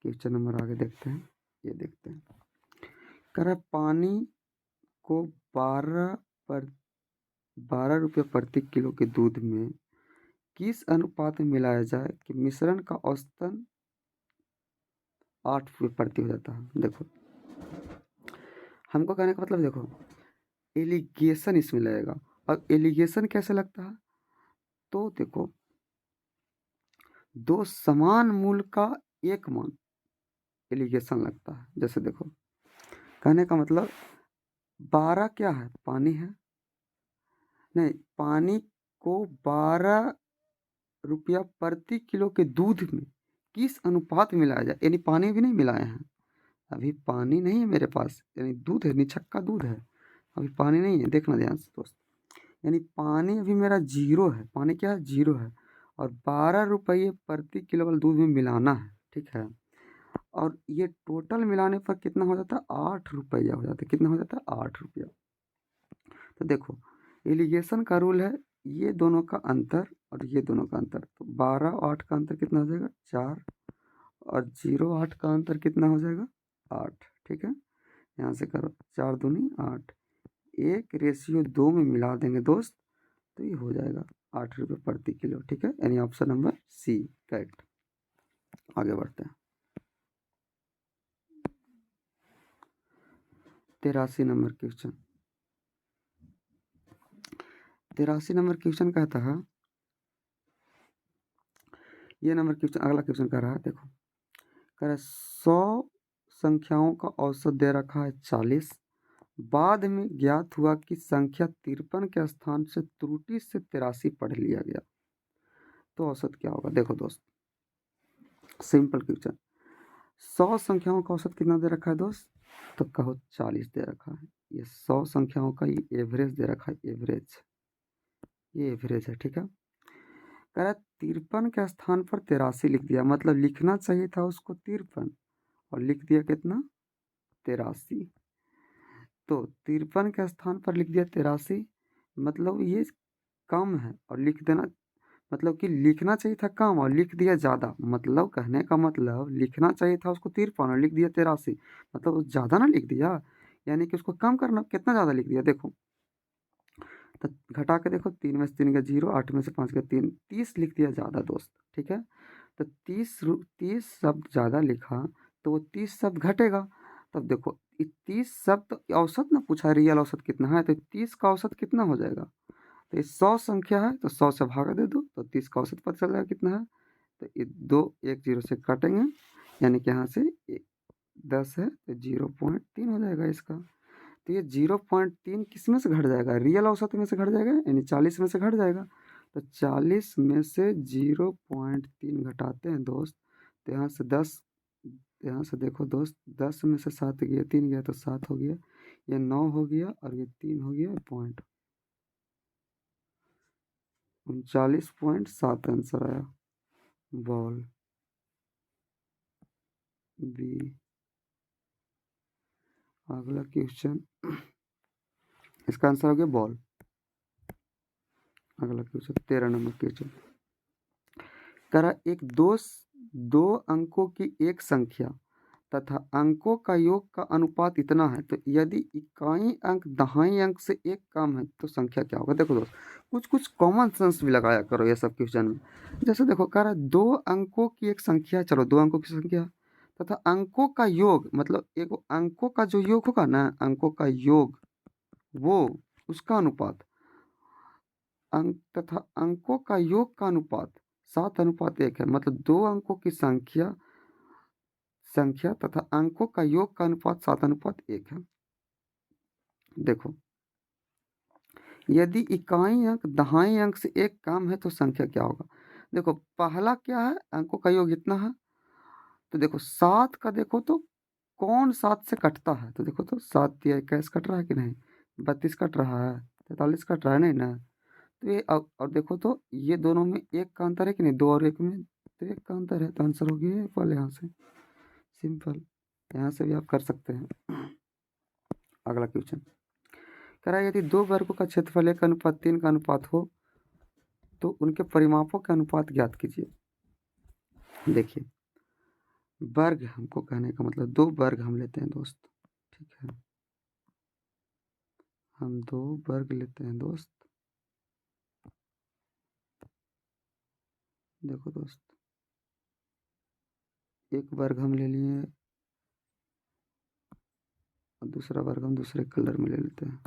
[SPEAKER 1] क्वेश्चन नंबर आगे देखते हैं। ये देखते हैं, कह रहा है पानी को 12 रुपये प्रति किलो के दूध में किस अनुपात में मिलाया जाए कि मिश्रण का औसतन 8 रुपये प्रति हो जाता है? देखो हमको कहने का मतलब, देखो एलिगेशन इसमें लगेगा। अब एलिगेशन कैसे लगता है? तो देखो 2 समान मूल का एक मान एलिगेशन लगता है। जैसे देखो कहने का मतलब 12 क्या है? पानी है। नहीं, पानी को 12 रुपया प्रति किलो के दूध में किस अनुपात में मिलाया जाए, यानी पानी भी नहीं मिलाए हैं, अभी पानी नहीं है मेरे पास, यानी दूध है, निछक्का दूध है, अभी पानी नहीं है। देखना ध्यान से दोस्त, यानी पानी अभी मेरा 0 है। पानी क्या है? 0 है। और 12 रुपये प्रति किलो वाले दूध में मिलाना है। ठीक है, और ये टोटल मिलाने पर कितना हो जाता है? 8 रुपया हो जाता है। कितना हो जाता है? 8 रुपया। तो देखो एलिगेशन का रूल है ये दोनों का अंतर और ये दोनों का अंतर, तो 12 और 8 का अंतर कितना हो जाएगा? 4। और 0 8 का अंतर कितना हो जाएगा? 8। ठीक है, यहाँ से करो 4 दूनी 8, 1:2 में मिला देंगे दोस्त, तो ये हो जाएगा 8 रुपये प्रति किलो। ठीक है, यानी ऑप्शन नंबर सी करेक्ट। आगे बढ़ते हैं। 83 नंबर क्वेश्चन। 83 नंबर क्वेश्चन कहता है, ये नंबर क्वेश्चन, अगला क्वेश्चन कह रहा है, देखो कह रहा है 100 संख्याओं का औसत दे रखा है 40, बाद में ज्ञात हुआ कि संख्या 53 के स्थान से त्रुटि से 83 पढ़ लिया गया, तो औसत क्या होगा? देखो दोस्त सिंपल क्वेश्चन, 100 संख्याओं का औसत कितना दे रखा है दोस्त? तो कहो 40 दे रखा है। ये 100 संख्याओं का ये एवरेज दे रखा है, एवरेज, ये एवरेज है, ठीक है। कह रहा 53 के स्थान पर 83 लिख दिया, मतलब लिखना चाहिए था उसको 53 और लिख दिया कितना, 83। तो 53 के स्थान पर लिख दिया 83, मतलब ये कम है, और लिख देना मतलब कि लिखना चाहिए था कम और लिख दिया ज़्यादा, मतलब कहने का मतलब लिखना चाहिए था उसको 53 और लिख दिया 83, मतलब वो ज़्यादा ना लिख दिया, यानी कि उसको कम करना, कितना ज़्यादा लिख दिया देखो। तो घटा के देखो, 3 में से 3 गया 0, 8 में से 5 गया 3, 30 लिख दिया ज़्यादा दोस्त, ठीक है। तो 30 शब्द ज़्यादा लिखा तो वो 30 शब्द घटेगा। तब देखो 30 शब्द औसत ना पूछा, रियल औसत कितना है, तो 30 का औसत कितना हो जाएगा। तो ये 100 संख्या है तो 100 से भागा दे दो तो 30 का औसत पता चल जाएगा कितना है। तो ये 2 1 0 से काटेंगे, यानी कि यहाँ से 10 है तो 0.3 हो जाएगा इसका। तो ये 0.3 किस में से घट जाएगा, रियल औसत में से घट जाएगा, यानी 40 में से घट जाएगा। तो 40 में से 0.3 घटाते हैं दोस्त, तो यहाँ से 10, यहाँ से देखो दोस्त, 10 में से 7 गया, 3 गया तो 7 हो गया, ये 9 हो गया और ये 3 हो गया, पॉइंट 39.7 आंसर आया। Ball B. अगला क्वेश्चन, इसका आंसर हो गया बॉल। अगला क्वेश्चन 13 नंबर क्वेश्चन, करा एक दो अंकों की एक संख्या तथा अंकों का योग का अनुपात इतना है, तो यदि इकाई अंक दहाई अंक से एक कम है तो संख्या क्या होगा। देखो दोस्त, कुछ कुछ कॉमन सेंस भी लगाया करो ये सब क्वेश्चन में। जैसे देखो कह रहा है 2 अंकों की एक संख्या, चलो 2 अंकों की संख्या तथा अंकों का योग, मतलब एक अंकों का जो योग होगा ना, अंकों का योग, वो उसका अनुपात, अंक तथा अंकों का योग का अनुपात 7:1 है, मतलब 2 अंकों की संख्या तथा अंकों का योग का अनुपात 7:1 है। देखो, यदि इकाई अंक दहाई अंक से एक कम है तो संख्या क्या होगा। देखो पहला क्या है, अंकों का योग इतना है, तो देखो 7 का देखो तो कौन 7 से कटता है, तो देखो तो 7 या 21 कट रहा है कि नहीं, 32 कट रहा है, 43 कट रहा है, नहीं ना। तो ये और देखो तो ये दोनों में एक का अंतर है कि नहीं, 2 और 1 में तो 1 का अंतर है, तो आंसर हो गया फल यहाँ से, सिंपल। यहाँ से भी आप कर सकते हैं। अगला क्वेश्चन कह रहा है यदि 2 वर्गों का क्षेत्रफल 1:3 का अनुपात हो तो उनके परिमापों के अनुपात ज्ञात कीजिए। देखिए वर्ग हमको कहने का मतलब 2 वर्ग हम लेते हैं दोस्त, ठीक है, हम 2 वर्ग लेते हैं दोस्त। देखो दोस्त, एक वर्ग हम ले लिए और दूसरा वर्ग हम दूसरे कलर में ले लेते हैं।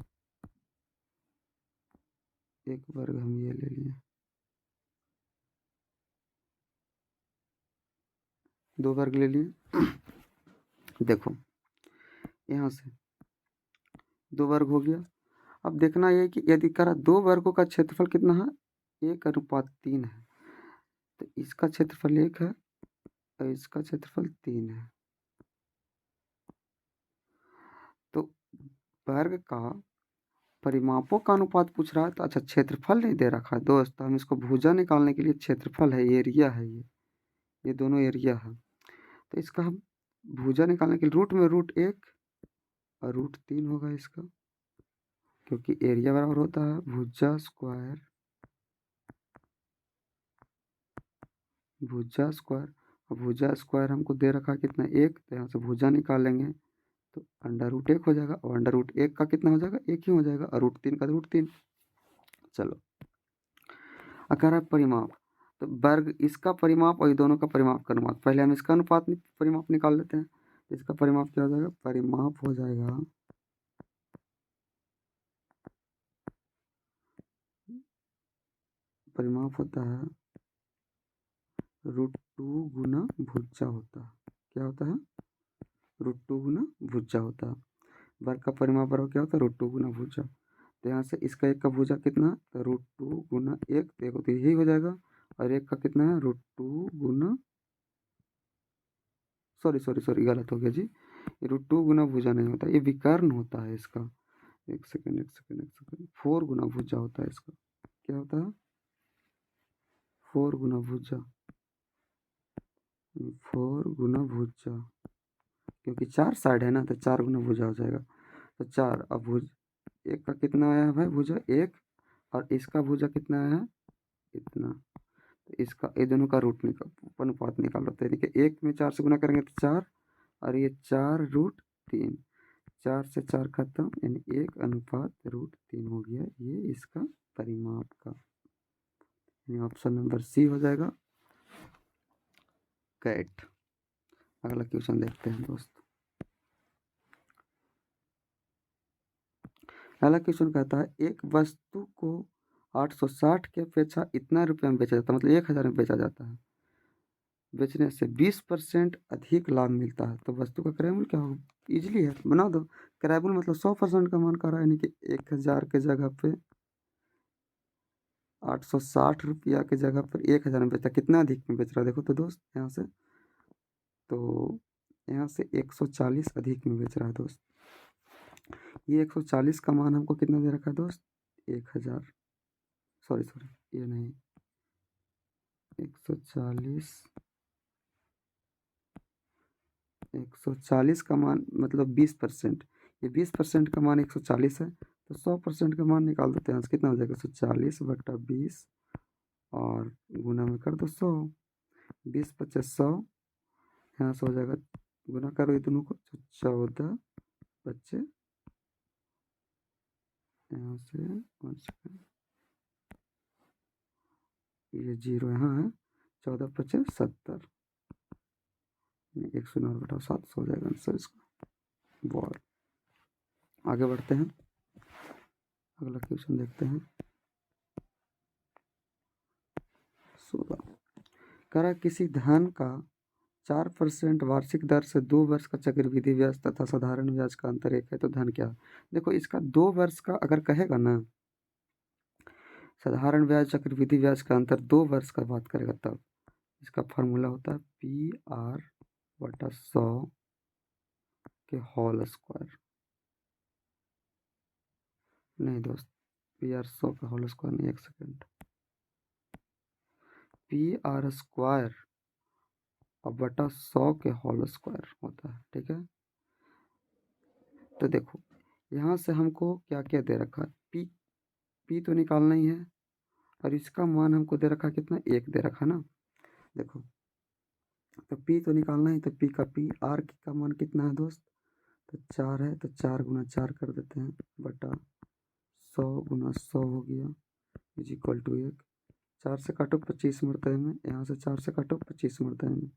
[SPEAKER 1] एक वर्ग हम ये ले लिए, 2 वर्ग ले लिए। देखो यहाँ से 2 वर्ग हो गया। अब देखना ये कि यदि करा 2 वर्गों का क्षेत्रफल कितना है, 1:3 है, तो इसका क्षेत्रफल 1 है और इसका क्षेत्रफल 3 है। तो वर्ग का परिमापों का अनुपात पूछ रहा है, तो अच्छा क्षेत्रफल नहीं दे रखा है दोस्त, तो हम इसको भुजा निकालने के लिए क्षेत्रफल है, एरिया है, ये दोनों एरिया है, तो इसका हम भुजा निकालने के लिए रूट में √1 और √3 होगा इसका, क्योंकि एरिया बराबर होता है भुजा स्क्वायर, भुजा स्क्वायर, और भुजा स्क्वायर हमको दे रखा है कितना 1, तो यहाँ से भुजा निकालेंगे तो √1 हो जाएगा, और √1 का कितना हो जाएगा, 1 ही हो जाएगा, और √3 का √3। चलो अगर आप परिमाप, तो वर्ग इसका परिमाप और ये दोनों का परिमाप का अनुपात, पहले हम इसका अनुपात परिमाप निकाल लेते हैं। इसका परिमाप क्या हो जाएगा, परिमाप हो जाएगा परिमाप होता है √2 गुना भुजा होता है, क्या होता है, √2 गुना भुजा होता है। वर्ग का परिमाप बराबर क्या होता है, √2 गुना भुजा। तो यहाँ से इसका एक का भुजा कितना, तो √2 गुना 1, देखो तो यही हो जाएगा, और एक का कितना है √2 गुना, सॉरी गलत हो गया जी, ये √2 गुना भुजा नहीं होता, ये विकर्ण होता है इसका। एक सेकंड 4 गुना भुजा होता है इसका। क्या होता है? 4 गुना भुजा, 4 गुना भुजा, क्योंकि 4 साइड है ना, तो 4 गुना भुजा हो जाएगा। तो 4, अब भुज एक का कितना आया है भाई भुजा 1, और इसका भुजा कितना आया है इतना। तो इसका ये दोनों का रूट अनुपात निकाल लेते हैं। देखिए 1 में 4 से गुना करेंगे तो 4, और ये 4√3, 4 से 4 खत्म, यानी 1:√3 हो गया। ये इसका परिमाप का, यानी ऑप्शन नंबर सी हो जाएगा कैट। अगला क्वेश्चन देखते हैं दोस्त। अगला क्वेश्चन कहता है एक वस्तु को 860 की अपेक्षा इतना रुपये में बेचा जाता है, मतलब 1000 में बेचा जाता है। बेचने से 20% अधिक लाभ मिलता है, तो वस्तु का क्रय मूल्य क्या होगा? इजीली है, बना दो। क्रय मूल्य मतलब 100% का मान कर रहा है, यानी कि 1000 के जगह पे 860 रुपया के जगह पर 1000 में बेचा, कितना अधिक में बेच रहा है देखो तो दोस्त यहाँ से, तो यहाँ से 140 अधिक में बेच रहा है दोस्त। ये 140 का मान हमको कितना दे रखा है दोस्त? 1000, सॉरी ये नहीं, 140 का मान मतलब 20%, ये 20% का मान 140 है, तो 100% का मान निकाल देते हैं। कितना हो जाएगा? 140/20 और गुना में कर दो 100, 20 × 50 100, यहाँ से हो जाएगा, गुना करो ये दोनों को, 14 बच्चे, यहाँ से ये 0 यहाँ है, 14 × 5 = 70, 109/700 हो जाएगा आंसर इसका। बहुत आगे बढ़ते हैं, अगला क्वेश्चन देखते हैं। 16 करा किसी धन का 4% वार्षिक दर से 2 वर्ष का चक्रवृद्धि ब्याज तथा साधारण ब्याज का अंतर एक है, तो धन क्या है? देखो इसका 2 वर्ष का अगर कहेगा ना, साधारण ब्याज चक्रवृद्धि ब्याज का अंतर 2 वर्ष का बात करेगा, तब इसका फॉर्मूला होता है PR/100 के होल स्क्वायर। नहीं दोस्त, PR100 का होल स्क्वायर नहीं, एक सेकेंड, PR² और बटा 100 के होल स्क्वायर होता है, ठीक है। तो देखो यहाँ से हमको क्या क्या दे रखा है, पी तो निकालना ही है, और इसका मान हमको दे रखा कितना, 1 दे रखा ना। देखो तो पी तो निकालना ही, तो पी आर का मान कितना है दोस्त? तो 4 है, तो 4 × 4 कर देते हैं, बटा 100 × 100 हो गया, = 1। 4 से काटो 25 मरतबे में, यहाँ से 4 से काटो 25 मरतबे में,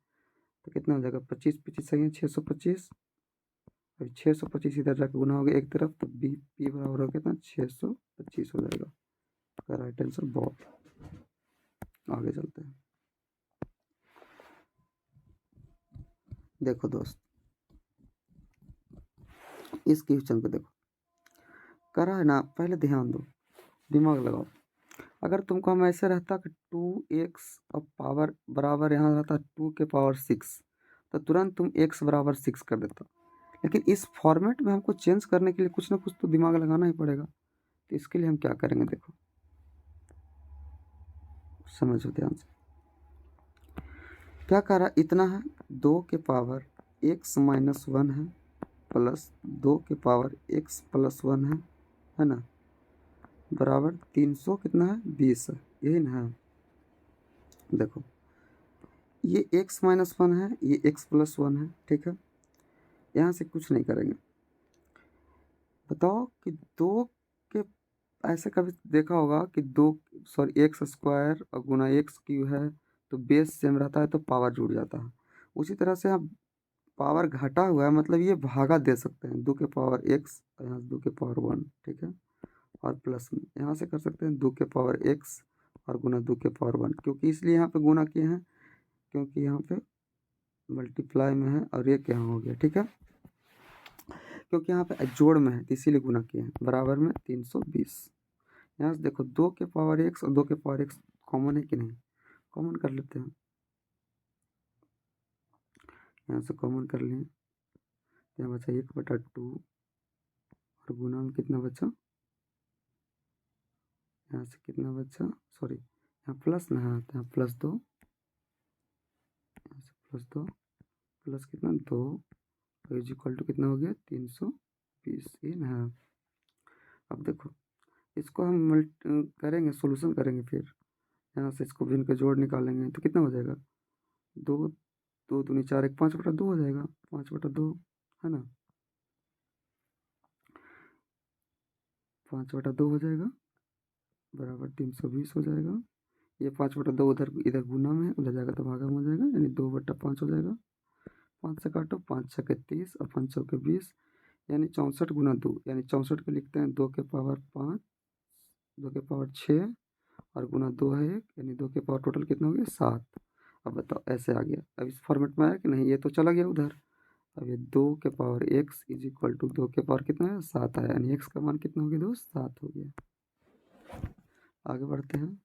[SPEAKER 1] तो कितना हो जाएगा? 25 25 सही है 625, और 625 इधर जाकर गुना हो गया एक तरफ, तो पी बराबर हो कितना? 625 हो जाएगा। इसका राइट आंसर बहुत। आगे चलते हैं। देखो दोस्त इस क्वेश्चन को देखो, करा है ना, पहले ध्यान दो, दिमाग लगाओ। अगर तुमको हम ऐसे रहता कि 2x अब पावर बराबर यहाँ रहता 2 के पावर 6, तो तुरंत तुम x बराबर 6 कर देता। लेकिन इस फॉर्मेट में हमको चेंज करने के लिए कुछ ना कुछ तो दिमाग लगाना ही पड़ेगा। तो इसके लिए हम क्या करेंगे, देखो समझो ध्यान से। क्या करा, इतना है 2 के पावर x - 1 है, प्लस 2 के पावर x + 1 है ना, बराबर 300 कितना है? 20 है, यही ना है। देखो ये x - 1 है, ये x + 1 है, ठीक है। यहाँ से कुछ नहीं करेंगे। बताओ कि 2 के, ऐसे कभी देखा होगा कि x² और गुना x³ है, तो बेस सेम रहता है तो पावर जुड़ जाता है। उसी तरह से आप पावर घटा हुआ है, मतलब ये भागा दे सकते हैं, 2 के पावर x और यहाँ 2 के पावर 1, ठीक है। और प्लस में यहाँ से कर सकते हैं 2 के पावर x और गुना 2 के पावर 1, क्योंकि इसलिए यहाँ पे गुना किए हैं, क्योंकि यहाँ पे मल्टीप्लाई में है, और एक यहाँ हो गया, ठीक है, क्योंकि यहाँ पे जोड़ में है, तो इसीलिए गुना किए हैं, बराबर में 320। यहाँ से देखो 2 के पावर x और 2 के पावर x कॉमन है कि नहीं? कॉमन कर लेते हैं, यहाँ से कॉमन कर लिए, यहाँ बचा 1/2 और गुना में कितना बचा, यहाँ से कितना बचा, सॉरी यहाँ प्लस ना है तो यहाँ +2, यहाँ से +2 प्लस कितना 2 इज इक्वल टू कितना हो गया 320 ये ना है। अब देखो इसको हम करेंगे सोल्यूशन करेंगे, फिर यहाँ से इसको भी इनका जोड़ निकालेंगे तो कितना हो जाएगा 2 2 दूनी 4 1 5/2 हो जाएगा, 5/2 है ना, 5/2 हो जाएगा बराबर 320 हो जाएगा। ये 5/2 उधर इधर गुना में उधर जाएगा तो भागा में हो जाएगा, यानी 2/5 हो जाएगा। 5 से काटो, 5 6 30 और 5 चौके 20, यानी 64 गुना 2, यानी 64 को लिखते हैं 2 के पावर 5 2 के पावर 6 और गुना 2 है 1, यानी 2 के पावर टोटल कितना हो गया 7। अब बताओ ऐसे आ गया, अब इस फॉर्मेट में आया कि नहीं, ये तो चला गया उधर। अब ये 2 के power x is equal to 2 के पावर कितना है 7 आया, यानी x का मान कितना हो गया दोस्त 7 हो गया। आगे बढ़ते हैं,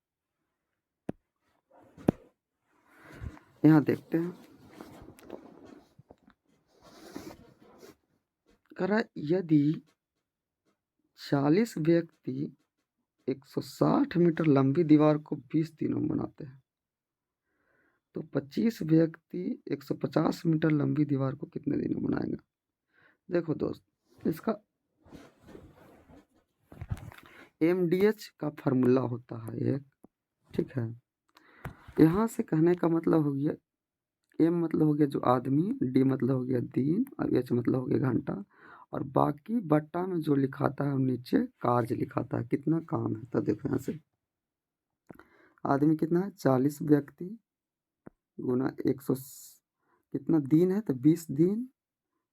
[SPEAKER 1] यहाँ देखते हैं करा यदि 40 व्यक्ति 160 मीटर लंबी दीवार को 20 दिनों में बनाते हैं तो 25 व्यक्ति 150 मीटर लंबी दीवार को कितने दिनों में बनाएंगे। देखो दोस्त इसका MDH का फार्मूला होता है एक, ठीक है। यहाँ से कहने का मतलब हो गया M मतलब हो गया जो आदमी, D मतलब हो गया दिन और H मतलब हो गया घंटा, और बाकी बट्टा में जो लिखाता है नीचे कार्य लिखाता है कितना काम है। तो देखो यहाँ से आदमी कितना है 40 व्यक्ति गुना 100 कितना दिन है तो 20 दिन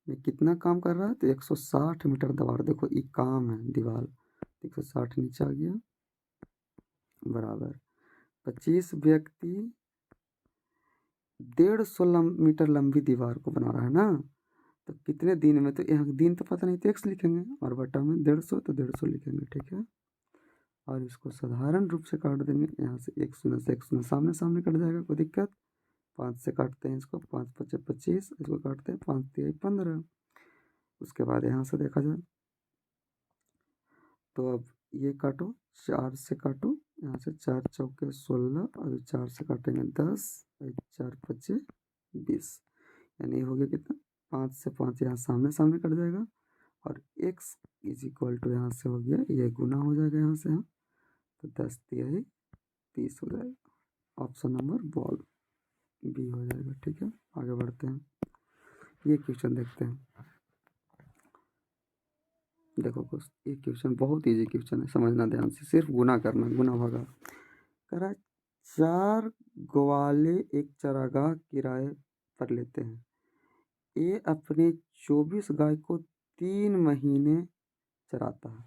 [SPEAKER 1] में कितना काम कर रहा है तो 160 मीटर दीवार, देखो ये काम है दीवार 160 नीचे आ गया बराबर 25 व्यक्ति 150 मीटर लंबी दीवार को बना रहा है ना, तो कितने दिन में, तो यहाँ दिन तो पता नहीं तो x लिखेंगे और बटा में 150 तो 150 लिखेंगे, ठीक है। और इसको साधारण रूप से काट देंगे, यहाँ से 1 शून्य से 1 शून्य सामने सामने कट जाएगा, कोई दिक्कत। 5 से काटते हैं इसको, 5 5 25, इसको काटते हैं 5 3 15। उसके बाद यहाँ से देखा जाए तो अब ये काटो 4 से काटो, यहाँ से 4 चौके 16 और 4 से काटेंगे 10 और 4 5 20, यानी हो गया कितना 5 से 5 यहाँ सामने सामने कट जाएगा और x इज इक्वल टू यहाँ से हो गया ये गुना हो जाएगा यहाँ से, हाँ तो 10 3 30 हो जाएगा। ऑप्शन नंबर बॉल बी हो जाएगा, ठीक है। आगे बढ़ते हैं, ये क्वेश्चन देखते हैं। देखो कुछ ये क्वेश्चन बहुत इजी क्वेश्चन है, समझना ध्यान से, सिर्फ गुना करना, गुना भागा करा। 4 ग्वाले एक चरागाह किराए पर लेते हैं, ये अपने 24 गाय को 3 महीने चराता है।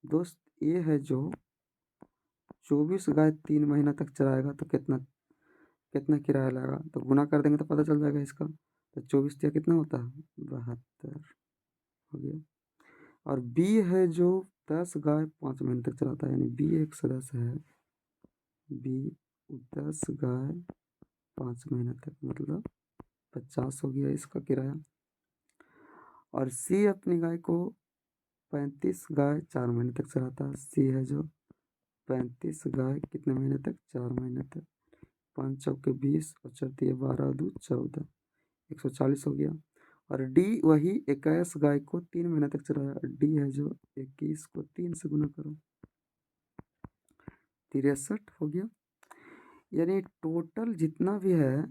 [SPEAKER 1] दोस्त ये है जो 24 गाय 3 महीना तक चराएगा तो कितना कितना किराया लगेगा, तो गुना कर देंगे तो पता चल जाएगा इसका। तो 24 या कितना होता है 72 हो गया। और बी है जो 10 गाय 5 महीने तक चलाता है, यानी बी एक सदस्य है, बी 10 गाय 5 महीने तक मतलब 50 हो गया इसका किराया। और सी अपनी गाय को 35 गाय 4 महीने तक चलाता है, सी है जो 35 गाय कितने महीने तक 4 महीने तक, 5 चौके 20 और 4 12 2 14 140 हो गया। और डी वही 21 गाय को 3 महीने तक चलाया, डी है जो 21 को 3 से गुना करो 63 हो गया। यानी टोटल जितना भी है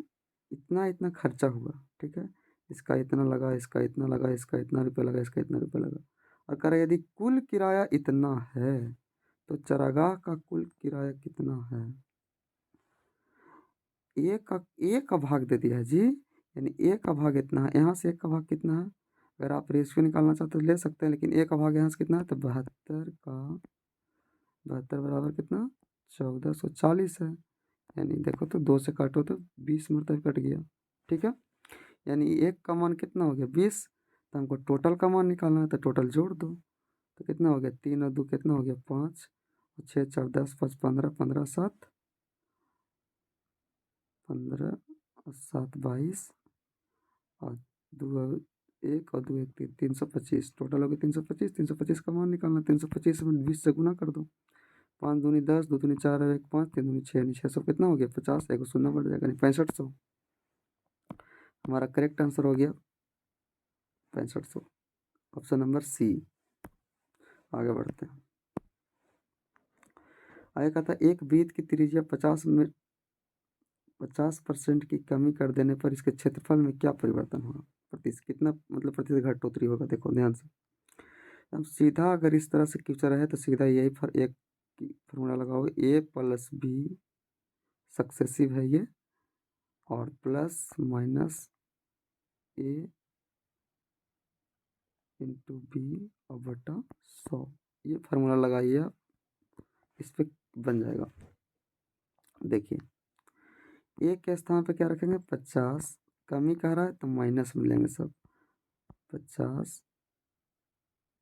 [SPEAKER 1] इतना इतना खर्चा हुआ, ठीक है। इसका इतना लगा, इसका इतना लगा, इसका इतना रुपया लगा, इसका इतना रुपया लगा। और कह रहा यदि कुल किराया इतना है तो चरागाह का कुल किराया कितना है। एक का भाग दे दिया है जी, यानी एक का भाग इतना है, यहाँ से एक का भाग कितना है, अगर आप रेशियो निकालना चाहते तो ले सकते हैं, लेकिन एक का भाग यहाँ से कितना है तो 72 बराबर कितना 1440 है। यानी देखो तो 2 से काटो तो 20 मतलब कट गया, ठीक है। यानी एक का मान कितना हो गया 20, तो हमको टोटल का मान निकालना है तो टोटल जोड़ दो तो कितना हो गया 3 और 2 कितना हो गया 5 और 6 4 10 5 15 15 7 15 और 7 22 और 2 1 और 2 1 3 325 टोटल हो गया 325। 325 का मान निकालना, 325 में 20 से गुना कर दो। 5 दूनी 10, 2 दूनी 4 और 1 5, 3 दूनी 6 यानी 600 कितना हो गया 50, एक शून्य बढ़ जाएगा यानी 6500। हमारा करेक्ट आंसर हो गया 6500, ऑप्शन नंबर सी। आगे बढ़ते हैं। आगे कहता है एक वृत्त की त्रिज्या 50% की कमी कर देने पर इसके क्षेत्रफल में क्या परिवर्तन होगा। कितना मतलब प्रतिशत घटोतरी होगा, देखो ध्यान से। अब सीधा अगर इस तरह से क्वेश्चन रहे तो सीधा यही एक फॉर्मूला लगाओ, ए प्लस बी सक्सेसिव है ये, और प्लस माइनस ए इंटू बी और बटा 100, ये फार्मूला लगाइए आप, इस पे बन जाएगा। देखिए ए के स्थान पे क्या रखेंगे 50, कमी कह रहा है तो माइनस में लेंगे सब 50,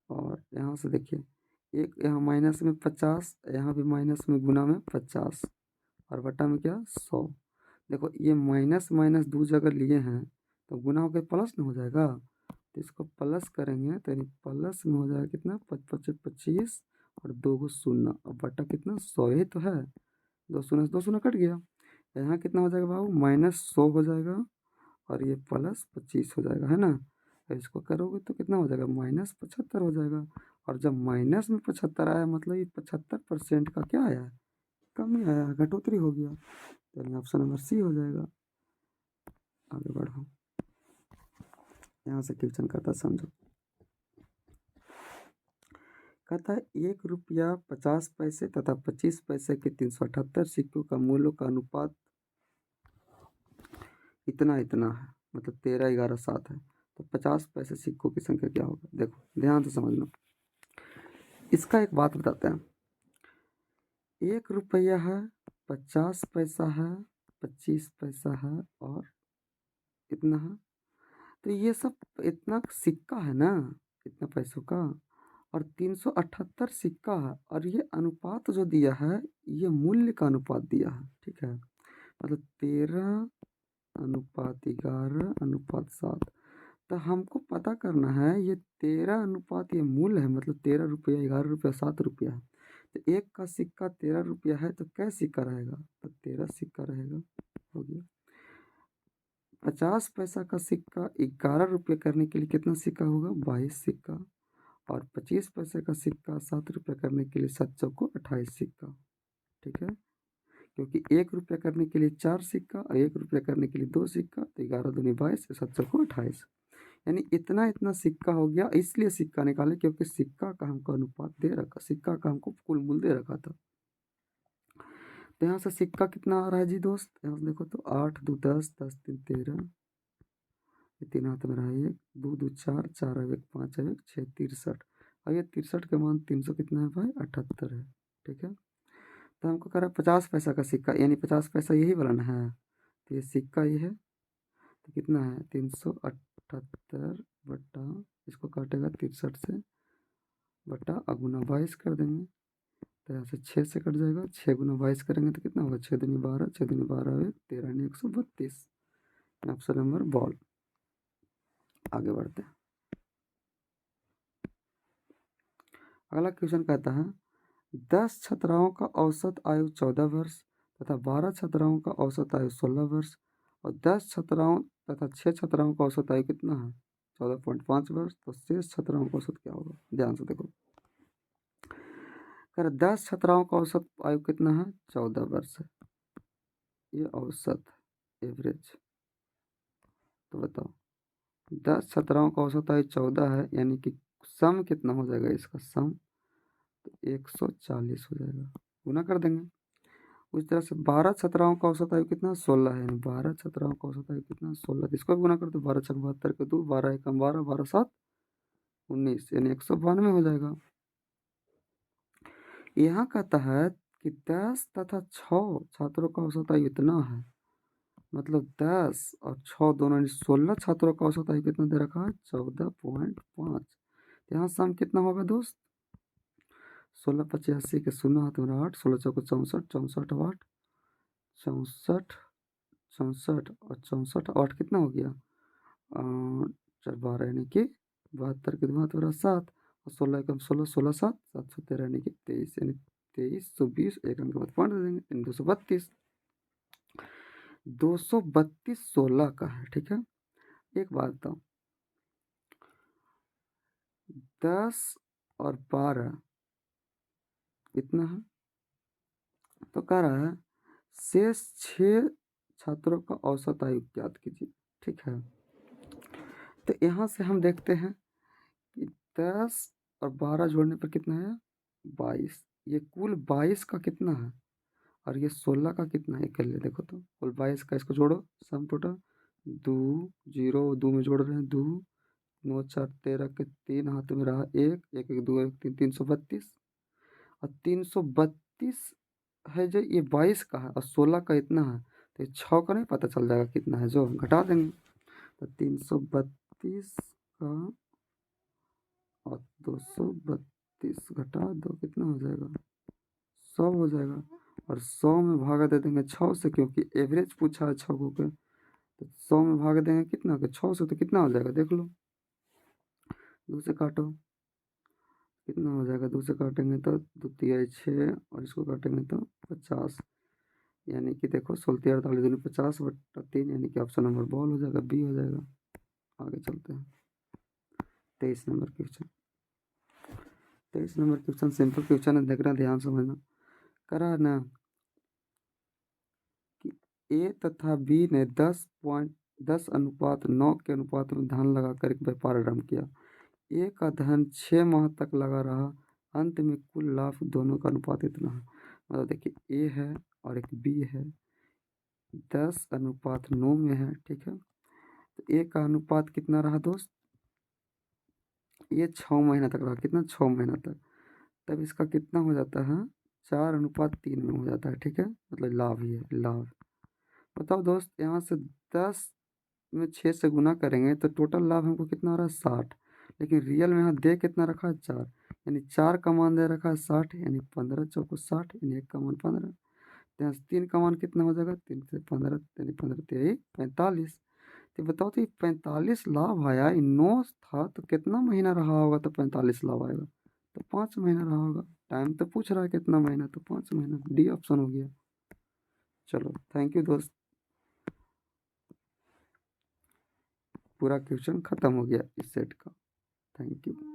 [SPEAKER 1] और यहाँ से देखिए एक यहाँ माइनस में 50, यहाँ भी माइनस में गुना में 50 और बटा में क्या 100। देखो ये माइनस माइनस दो जगह लिए हैं तो गुना होकर प्लस में हो जाएगा, तो इसको प्लस करेंगे तो यानी प्लस में हो जाएगा कितना 25 और 2 शून्य और बटा कितना 100 ही तो है, 2 शून्य कट गया। यहाँ कितना हो जाएगा बाबू -100 हो जाएगा और ये +25 हो जाएगा, है ना। तो इसको करोगे तो कितना हो जाएगा -75 हो जाएगा। और जब माइनस में 75 आया मतलब ये 75% का क्या आया है, कमी आया है, घटोतरी हो गया। तो ऑप्शन नंबर सी हो जाएगा। आगे बढ़ो, यहाँ से क्वेश्चन कहता समझो। कहता है 1 रुपया 50 पैसे तथा 25 पैसे के 378 सिक्कों का मूल्यों का अनुपात इतना इतना है, मतलब 13 11 7 है, तो 50 पैसे सिक्कों की संख्या क्या होगा। देखो ध्यान से समझना, इसका एक बात बताते हैं। 1 रुपया है, 50 पैसा है, 25 पैसा है और इतना है, तो ये सब इतना सिक्का है ना, इतना पैसों का, और 378 सिक्का है, और ये अनुपात जो दिया है ये मूल्य का अनुपात दिया है, ठीक है। मतलब 13:11:7। तो हमको पता करना है ये 13 अनुपात ये मूल्य है, मतलब 13 रुपया 11 रुपया 7 रुपया है। तो एक का सिक्का 13 रुपया है तो क्या सिक्का रहेगा, तो 13 सिक्का रहेगा, हो गया। 50 पैसा का सिक्का 11 रुपये करने के लिए कितना सिक्का होगा 22 सिक्का, और 25 पैसे का सिक्का 7 रुपये करने के लिए 7 चौको 28 सिक्का, ठीक है। क्योंकि 1 रुपया करने के लिए 4 सिक्का और 1 रुपया करने के लिए 2 सिक्का, तो 11 दूनी 22, 7 चौको 28, यानी इतना इतना सिक्का हो गया। इसलिए सिक्का निकाले क्योंकि सिक्का का हमको अनुपात दे रखा, सिक्का का हमको कुल मूल्य दे रखा था। तो यहाँ से सिक्का कितना आ रहा है जी दोस्त, यहाँ से देखो तो 8 2 10, 10 3 13, 3 हाथ में रहा 1, 2 2 4, 4 1 5 1 6 63, और ये 63 का मान 300 कितना है भाई 78 है, ठीक है। तो हमको कह रहा है 50 पैसा का सिक्का, यानी 50 पैसा यही वाला ना है, तो ये सिक्का ही है, तो कितना है 378 बटा, इसको काटेगा 63 से बटा अगुना 22 कर देंगे, तो यहाँ से 6 से कट जाएगा, 6 गुना 22 करेंगे तो कितना होगा 6 दूनी 12, 6 दूनी 12 1 13 यानी 132, ऑप्शन नंबर बॉल। आगे बढ़ते हैं। अगला क्वेश्चन कहता है 10 छात्राओं का औसत आयु 14 वर्ष तथा 12 छात्राओं का औसत आयु 16 वर्ष और 10 छात्राओं तथा 6 छात्राओं का औसत आयु कितना है 14.5 वर्ष, तो शेष छात्राओं का औसत क्या होगा। ध्यान से देखो, अगर 10 छात्राओं का औसत आयु कितना है 14 वर्ष है, ये औसत एवरेज, तो बताओ 10 छात्राओं का औसत आयु 14 है, यानी कि सम कितना हो जाएगा इसका सम, तो 140 हो जाएगा, गुना कर देंगे। उस तरह से 12 छात्राओं का औसत आयु कितना 16 है, यानी 12 छात्राओं का औसत आयु कितना 16, इसको भी गुना कर दो, 12 छक 72 के 2, 12 एकम 12, 12 7 19, यानी 192 हो जाएगा। यहाँ कहता है कि 10 तथा 6 छात्रों का औसत आयु इतना है, मतलब 10 और 6 दोनों यानी 16 छात्रों का औसत आयु कितना दे रखा है 14.5। यहाँ सम कितना होगा दोस्त, 16 85 के 0 हाथ में 8, 16 चौको 64, 64 8 64, 64 और 64 8 कितना हो गया चार 12 यानी कि 72 के 7 और 16 एकम 16 16 7 713 यानी कि 23 यानी 2320 एक अंक के बाद पॉइंट दे देंगे इन 232 232 16 का है। ठीक है, एक बात बताओ 10 और 12 इतना है, तो कह रहा है शेष 6 छात्रों का औसत आयु ज्ञात कीजिए। ठीक है, तो यहाँ से हम देखते हैं कि 10 और 12 जोड़ने पर कितना है 22, ये कुल 22 का कितना है और ये 16 का कितना है, कर ले देखो तो कुल 22 का, इसको जोड़ो सम टोटल 2 0 2 में जोड़ रहे हैं 2 9 4 13 के 3 हाथ में रहा 1 1 1 2 1 3 332 और 332 है जो ये 22 का है और 16 का इतना है, तो ये 6 का नहीं पता चल जाएगा कितना है, जो घटा देंगे तो 332 का और 232 घटा दो कितना हो जाएगा 100 हो जाएगा और 100 में भागा दे देंगे 6 से, क्योंकि एवरेज पूछा है 6 को के, तो 100 में भाग देंगे कितना के 6 से, तो कितना हो जाएगा देख लो, 2 से काटो कितना हो जाएगा, 2 से काटेंगे तो 2 तिया 6 और इसको काटेंगे तो 50 यानी कि देखो 16 48 दूनी 50/3 यानी कि ऑप्शन नंबर बॉल हो जाएगा, बी हो जाएगा। आगे चलते हैं 23 number question. 23 number question simple question है, देखना ध्यान समझना। करा ना कि ए तथा बी ने 10.10:9 के अनुपात में धन लगाकर एक व्यापार आरंभ किया। ए का धन 6 माह तक लगा रहा, अंत में कुल लाभ दोनों का अनुपात इतना है। मतलब देखिए ए है और एक बी है, 10:9 में है। ठीक है, तो ए का अनुपात कितना रहा दोस्त, ये 6 महीना तक रहा, कितना 6 महीना तक, तब इसका कितना हो जाता है 4:3 में हो जाता है। ठीक है, मतलब लाभ ही है लाभ। बताओ दोस्त, यहाँ से 10 में 6 से गुना करेंगे तो टोटल लाभ हमको कितना आ रहा है 60, लेकिन रियल में यहाँ दे कितना रखा है 4, यानी 4 का मान दे रखा है 60, यानी 15 चौको 60 यानी 1 का मान 15, तो यहाँ से 3 का मान कितना हो जाएगा 3 से 15 यानी 15 3 45। तो बताओ तो ये 45 लाभ आया, 9 था तो कितना महीना रहा होगा, तो 45 लाभ आएगा तो 5 महीना रहा होगा। टाइम तो पूछ रहा है कितना महीना, तो 5 महीना, डी ऑप्शन हो गया। चलो थैंक यू दोस्त, पूरा क्वेश्चन खत्म हो गया इस सेट का। Thank you.